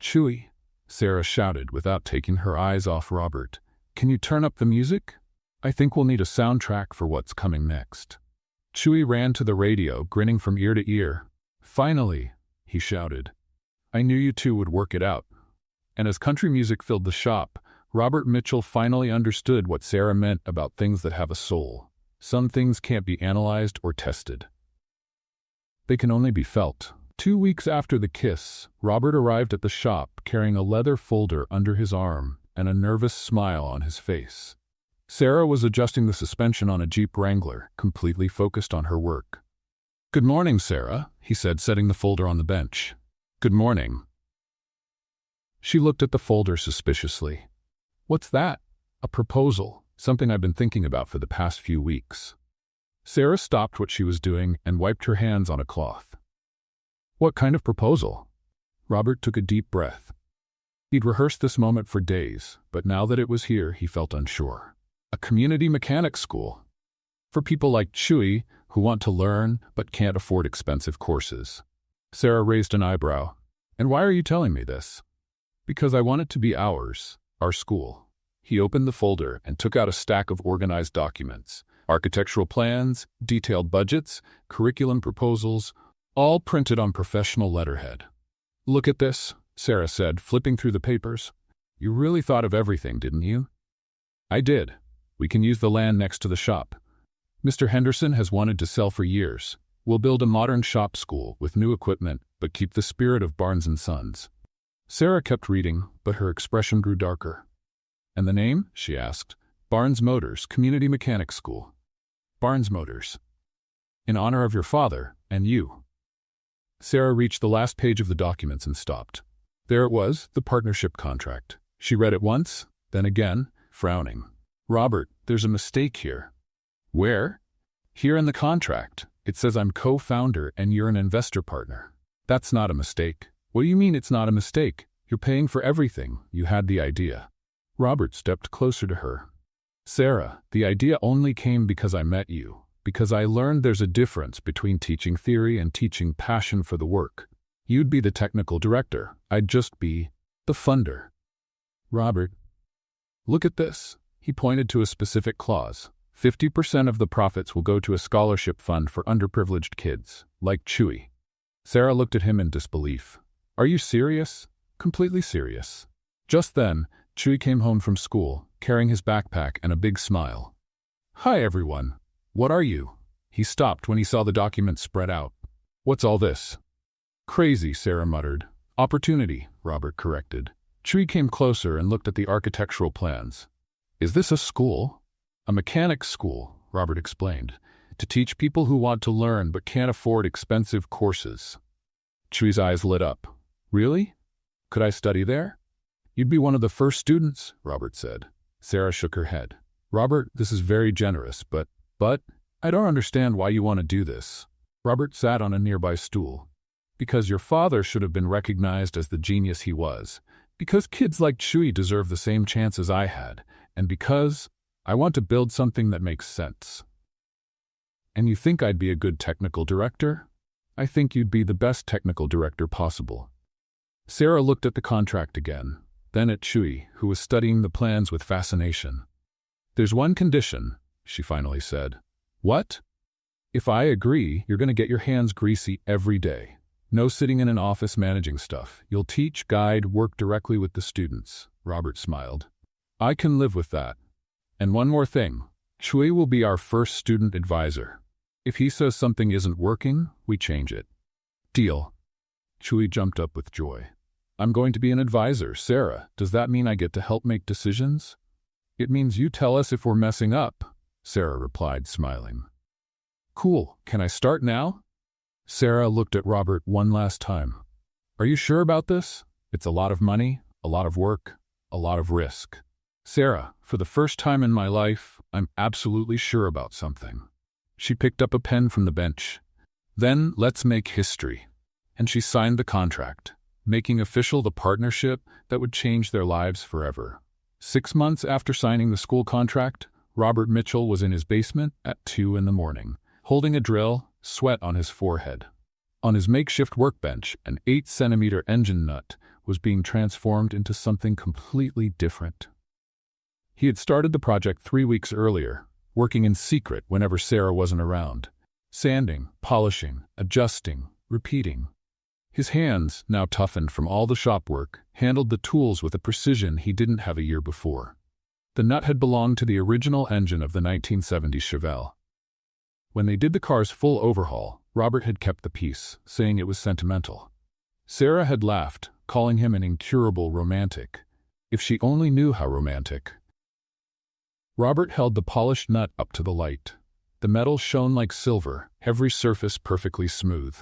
Chewie, Sarah shouted without taking her eyes off Robert. Can you turn up the music? I think we'll need a soundtrack for what's coming next. Chewie ran to the radio, grinning from ear to ear. Finally, he shouted. I knew you two would work it out. And as country music filled the shop, Robert Mitchell finally understood what Sarah meant about things that have a soul. Some things can't be analyzed or tested. They can only be felt. 2 weeks after the kiss, Robert arrived at the shop carrying a leather folder under his arm and a nervous smile on his face. Sarah was adjusting the suspension on a Jeep Wrangler, completely focused on her work. Good morning, Sarah, he said, setting the folder on the bench. Good morning. She looked at the folder suspiciously. What's that? A proposal, something I've been thinking about for the past few weeks. Sarah stopped what she was doing and wiped her hands on a cloth. What kind of proposal? Robert took a deep breath. He'd rehearsed this moment for days, but now that it was here, he felt unsure. A community mechanics school. For people like Chewy, who want to learn but can't afford expensive courses. Sarah raised an eyebrow. And why are you telling me this? Because I want it to be ours, our school. He opened the folder and took out a stack of organized documents. Architectural plans, detailed budgets, curriculum proposals, all printed on professional letterhead. Look at this, Sarah said, flipping through the papers. You really thought of everything, didn't you? I did. We can use the land next to the shop. Mr. Henderson has wanted to sell for years. We'll build a modern shop school with new equipment, but keep the spirit of Barnes & Sons. Sarah kept reading, but her expression grew darker. And the name? She asked. Barnes Motors Community Mechanics School. Barnes Motors. In honor of your father and you. Sarah reached the last page of the documents and stopped. There it was, the partnership contract. She read it once, then again, frowning. Robert, there's a mistake here. Where? Here in the contract. It says I'm co-founder and you're an investor partner. That's not a mistake. What do you mean it's not a mistake? You're paying for everything. You had the idea. Robert stepped closer to her. Sarah, the idea only came because I met you, because I learned there's a difference between teaching theory and teaching passion for the work. You'd be the technical director. I'd just be the funder. Robert, look at this. He pointed to a specific clause. 50% of the profits will go to a scholarship fund for underprivileged kids, like Chewy. Sarah looked at him in disbelief. Are you serious? Completely serious. Just then, Chewy came home from school, carrying his backpack and a big smile. Hi, everyone. What are you? He stopped when he saw the document spread out. What's all this? Crazy, Sarah muttered. Opportunity, Robert corrected. Chewy came closer and looked at the architectural plans. Is this a school? A mechanics school, Robert explained, to teach people who want to learn but can't afford expensive courses. Chewy's eyes lit up. Really? Could I study there? You'd be one of the first students, Robert said. Sarah shook her head. Robert, this is very generous, but I don't understand why you want to do this. Robert sat on a nearby stool. Because your father should have been recognized as the genius he was. Because kids like Chewy deserve the same chances I had. And because I want to build something that makes sense. And you think I'd be a good technical director? I think you'd be the best technical director possible. Sarah looked at the contract again, then at Chewy, who was studying the plans with fascination. There's one condition, she finally said. What? If I agree, you're going to get your hands greasy every day. No sitting in an office managing stuff. You'll teach, guide, work directly with the students. Robert smiled. I can live with that. And one more thing. Chewy will be our first student advisor. If he says something isn't working, we change it. Deal. Chewy jumped up with joy. I'm going to be an advisor, Sarah. Does that mean I get to help make decisions? It means you tell us if we're messing up, Sarah replied, smiling. Cool. Can I start now? Sarah looked at Robert one last time. Are you sure about this? It's a lot of money, a lot of work, a lot of risk. Sarah, for the first time in my life, I'm absolutely sure about something. She picked up a pen from the bench. Then, let's make history. And she signed the contract, making official the partnership that would change their lives forever. 6 months after signing the school contract, Robert Mitchell was in his basement at 2 a.m, holding a drill, sweat on his forehead. On his makeshift workbench, an 8-centimeter engine nut was being transformed into something completely different. He had started the project 3 weeks earlier, working in secret whenever Sarah wasn't around. Sanding, polishing, adjusting, repeating. His hands, now toughened from all the shop work, handled the tools with a precision he didn't have a year before. The nut had belonged to the original engine of the 1970s Chevelle. When they did the car's full overhaul, Robert had kept the piece, saying it was sentimental. Sarah had laughed, calling him an incurable romantic. If she only knew how romantic. Robert held the polished nut up to the light. The metal shone like silver, every surface perfectly smooth.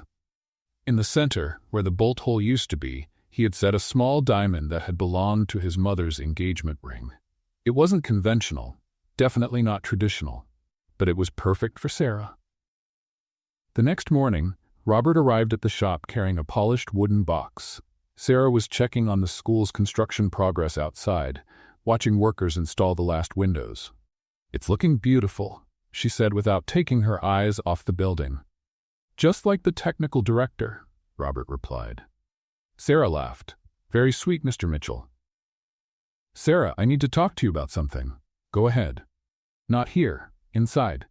In the center, where the bolt hole used to be, he had set a small diamond that had belonged to his mother's engagement ring. It wasn't conventional, definitely not traditional, but it was perfect for Sarah. The next morning, Robert arrived at the shop carrying a polished wooden box. Sarah was checking on the school's construction progress outside, watching workers install the last windows. "It's looking beautiful," she said without taking her eyes off the building. "Just like the technical director," Robert replied. Sarah laughed. "Very sweet, Mr. Mitchell." "Sarah, I need to talk to you about something." "Go ahead." "Not here. Inside."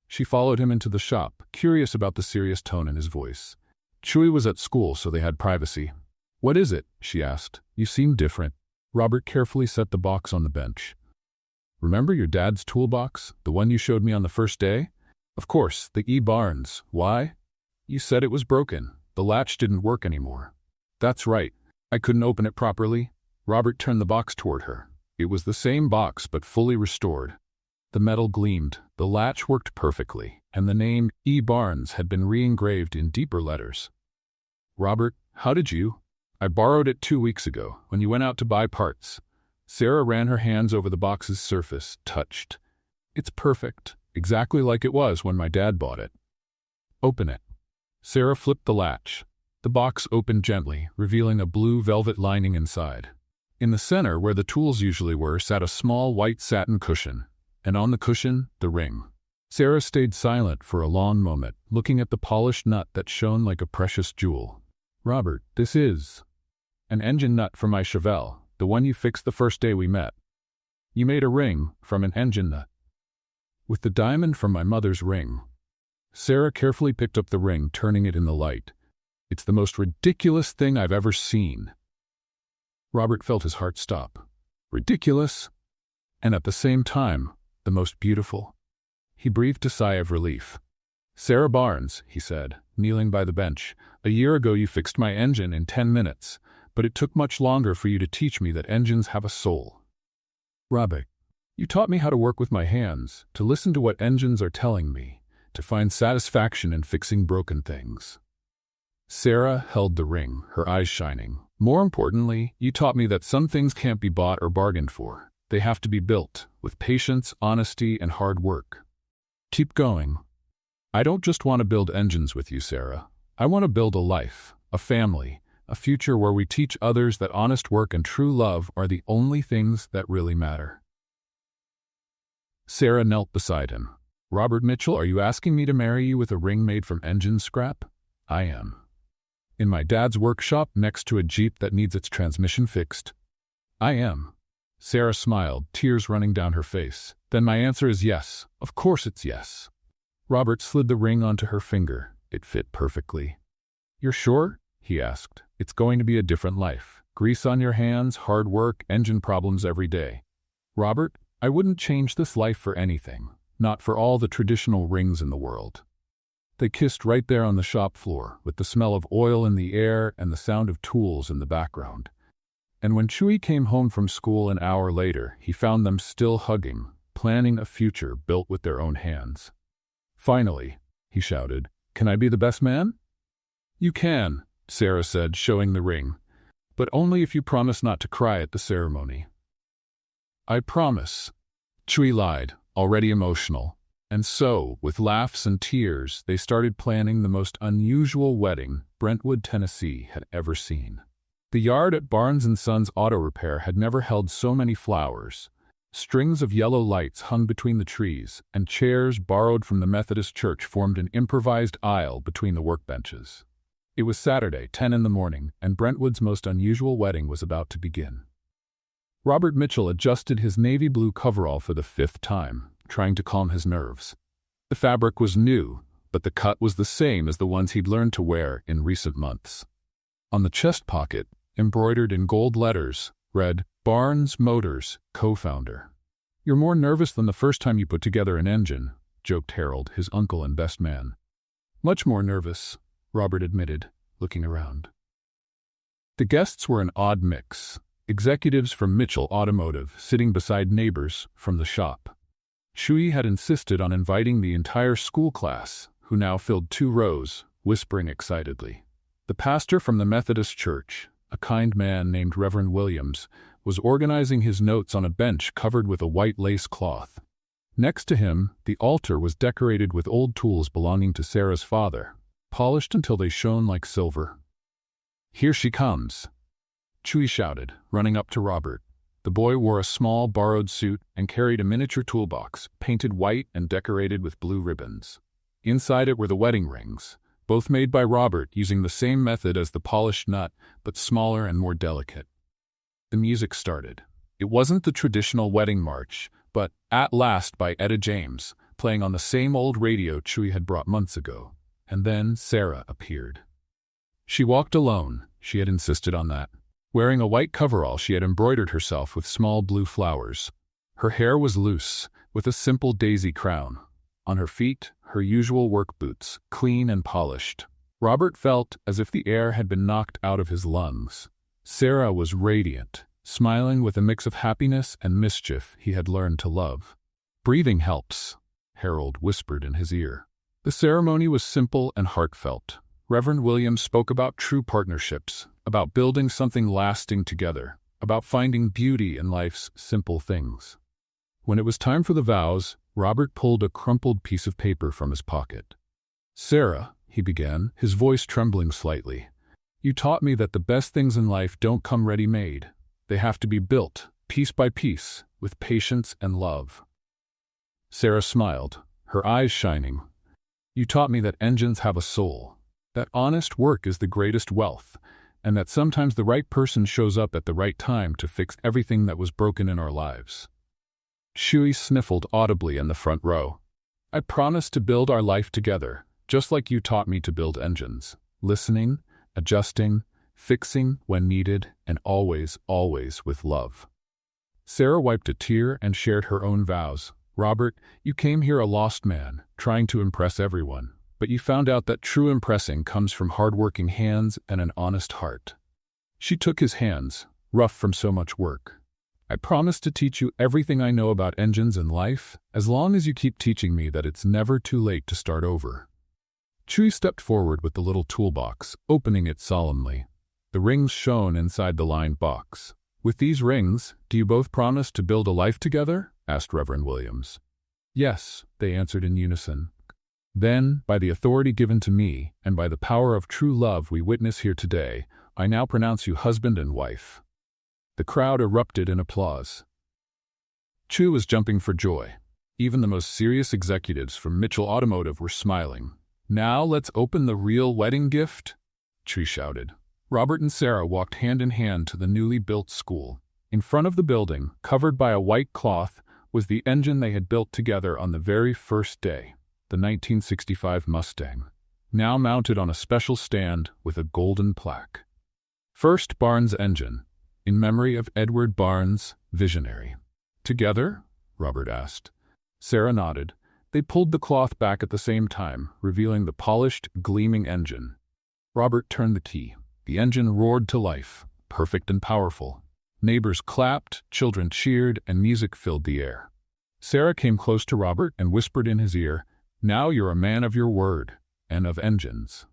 She followed him into the shop, curious about the serious tone in his voice. Chewie was at school, so they had privacy. "What is it?" she asked. "You seem different." Robert carefully set the box on the bench. "Remember your dad's toolbox, the one you showed me on the first day?" "Of course, the E. Barnes. Why?" "You said it was broken. The latch didn't work anymore." "That's right. I couldn't open it properly." Robert turned the box toward her. It was the same box, but fully restored. The metal gleamed, the latch worked perfectly, and the name E. Barnes had been re-engraved in deeper letters. "Robert, how did you?" "I borrowed it 2 weeks ago, when you went out to buy parts." Sarah ran her hands over the box's surface, touched. "It's perfect, exactly like it was when my dad bought it." "Open it." Sarah flipped the latch. The box opened gently, revealing a blue velvet lining inside. In the center, where the tools usually were, sat a small white satin cushion, and on the cushion, the ring. Sarah stayed silent for a long moment, looking at the polished nut that shone like a precious jewel. "Robert, this is an engine nut from my Chevelle, the one you fixed the first day we met. You made a ring from an engine nut." "With the diamond from my mother's ring." Sarah carefully picked up the ring, turning it in the light. "It's the most ridiculous thing I've ever seen." Robert felt his heart stop. Ridiculous, and at the same time, the most beautiful. He breathed a sigh of relief. "Sarah Barnes," he said, kneeling by the bench, "a year ago you fixed my engine in 10 minutes, but it took much longer for you to teach me that engines have a soul. Robert, you taught me how to work with my hands, to listen to what engines are telling me, to find satisfaction in fixing broken things." Sarah held the ring, her eyes shining. "More importantly, you taught me that some things can't be bought or bargained for. They have to be built, with patience, honesty, and hard work. Keep going. I don't just want to build engines with you, Sarah. I want to build a life, a family, a future where we teach others that honest work and true love are the only things that really matter." Sarah knelt beside him. "Robert Mitchell, are you asking me to marry you with a ring made from engine scrap?" "I am." "In my dad's workshop next to a Jeep that needs its transmission fixed?" "I am." Sarah smiled, tears running down her face. "Then my answer is yes. Of course it's yes." Robert slid the ring onto her finger. It fit perfectly. "You're sure?" he asked. "It's going to be a different life. Grease on your hands, hard work, engine problems every day." "Robert, I wouldn't change this life for anything. Not for all the traditional rings in the world." They kissed right there on the shop floor, with the smell of oil in the air and the sound of tools in the background. And when Chewie came home from school an hour later, he found them still hugging, planning a future built with their own hands. "Finally," he shouted, "can I be the best man?" "You can," Sarah said, showing the ring, "but only if you promise not to cry at the ceremony." "I promise." Chewie lied, already emotional. And so, with laughs and tears, they started planning the most unusual wedding Brentwood, Tennessee had ever seen. The yard at Barnes & Sons Auto Repair had never held so many flowers. Strings of yellow lights hung between the trees, and chairs borrowed from the Methodist church formed an improvised aisle between the workbenches. It was Saturday, 10 in the morning, and Brentwood's most unusual wedding was about to begin. Robert Mitchell adjusted his navy blue coverall for the 5th time, trying to calm his nerves. The fabric was new, but the cut was the same as the ones he'd learned to wear in recent months. On the chest pocket, embroidered in gold letters, read, "Barnes Motors, co-founder." "You're more nervous than the first time you put together an engine," joked Harold, his uncle and best man. "Much more nervous," Robert admitted, looking around. The guests were an odd mix. Executives from Mitchell Automotive sitting beside neighbors from the shop. Chewie had insisted on inviting the entire school class, who now filled 2 rows, whispering excitedly. The pastor from the Methodist church, a kind man named Reverend Williams, was organizing his notes on a bench covered with a white lace cloth. Next to him, the altar was decorated with old tools belonging to Sarah's father, polished until they shone like silver. "Here she comes." Chewie shouted, running up to Robert. The boy wore a small, borrowed suit and carried a miniature toolbox, painted white and decorated with blue ribbons. Inside it were the wedding rings, both made by Robert using the same method as the polished nut, but smaller and more delicate. The music started. It wasn't the traditional wedding march, but At Last by Etta James, playing on the same old radio Chewie had brought months ago. And then Sarah appeared. She walked alone, she had insisted on that. Wearing a white coverall she had embroidered herself with small blue flowers. Her hair was loose, with a simple daisy crown. On her feet, her usual work boots, clean and polished. Robert felt as if the air had been knocked out of his lungs. Sarah was radiant, smiling with a mix of happiness and mischief he had learned to love. "Breathing helps," Harold whispered in his ear. The ceremony was simple and heartfelt. Reverend Williams spoke about true partnerships, about building something lasting together, about finding beauty in life's simple things. When it was time for the vows, Robert pulled a crumpled piece of paper from his pocket. "Sarah," he began, his voice trembling slightly, "you taught me that the best things in life don't come ready-made. They have to be built, piece by piece, with patience and love." Sarah smiled, her eyes shining. "You taught me that engines have a soul, that honest work is the greatest wealth, and that sometimes the right person shows up at the right time to fix everything that was broken in our lives." Chewie sniffled audibly in the front row. "I promised to build our life together, just like you taught me to build engines. Listening, adjusting, fixing when needed, and always, always with love." Sarah wiped a tear and shared her own vows. "Robert, you came here a lost man, trying to impress everyone. But you found out that true impressing comes from hard-working hands and an honest heart." She took his hands, rough from so much work. "I promise to teach you everything I know about engines and life, as long as you keep teaching me that it's never too late to start over." Chewie stepped forward with the little toolbox, opening it solemnly. The rings shone inside the lined box. "With these rings, do you both promise to build a life together?" asked Reverend Williams. "Yes," they answered in unison. "Then, by the authority given to me, and by the power of true love we witness here today, I now pronounce you husband and wife." The crowd erupted in applause. Chewie was jumping for joy. Even the most serious executives from Mitchell Automotive were smiling. "Now let's open the real wedding gift," Chewie shouted. Robert and Sarah walked hand in hand to the newly built school. In front of the building, covered by a white cloth, was the engine they had built together on the very first day. The 1965 Mustang, now mounted on a special stand with a golden plaque. "First Barnes engine, in memory of Edward Barnes, visionary." "Together?" Robert asked. Sarah nodded. They pulled the cloth back at the same time, revealing the polished, gleaming engine. Robert turned the key. The engine roared to life, perfect and powerful. Neighbors clapped, children cheered, and music filled the air. Sarah came close to Robert and whispered in his ear, "Now you're a man of your word, and of engines."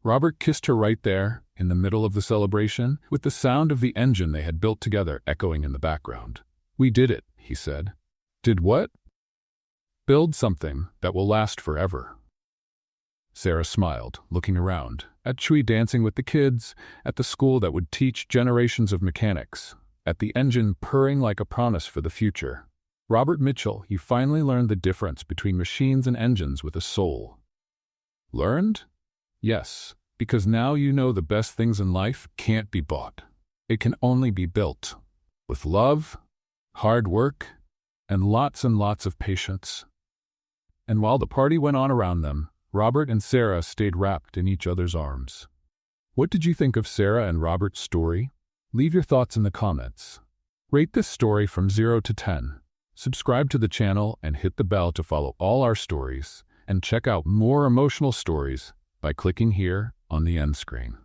Robert kissed her right there, in the middle of the celebration, with the sound of the engine they had built together echoing in the background. "We did it," he said. "Did what?" "Build something that will last forever." Sarah smiled, looking around, at Chewie dancing with the kids, at the school that would teach generations of mechanics, at the engine purring like a promise for the future. "Robert Mitchell, you finally learned the difference between machines and engines with a soul." "Learned?" "Yes, because now you know the best things in life can't be bought. It can only be built. With love, hard work, and lots of patience." And while the party went on around them, Robert and Sarah stayed wrapped in each other's arms. What did you think of Sarah and Robert's story? Leave your thoughts in the comments. Rate this story from 0 to 10. Subscribe to the channel and hit the bell to follow all our stories, and check out more emotional stories by clicking here on the end screen.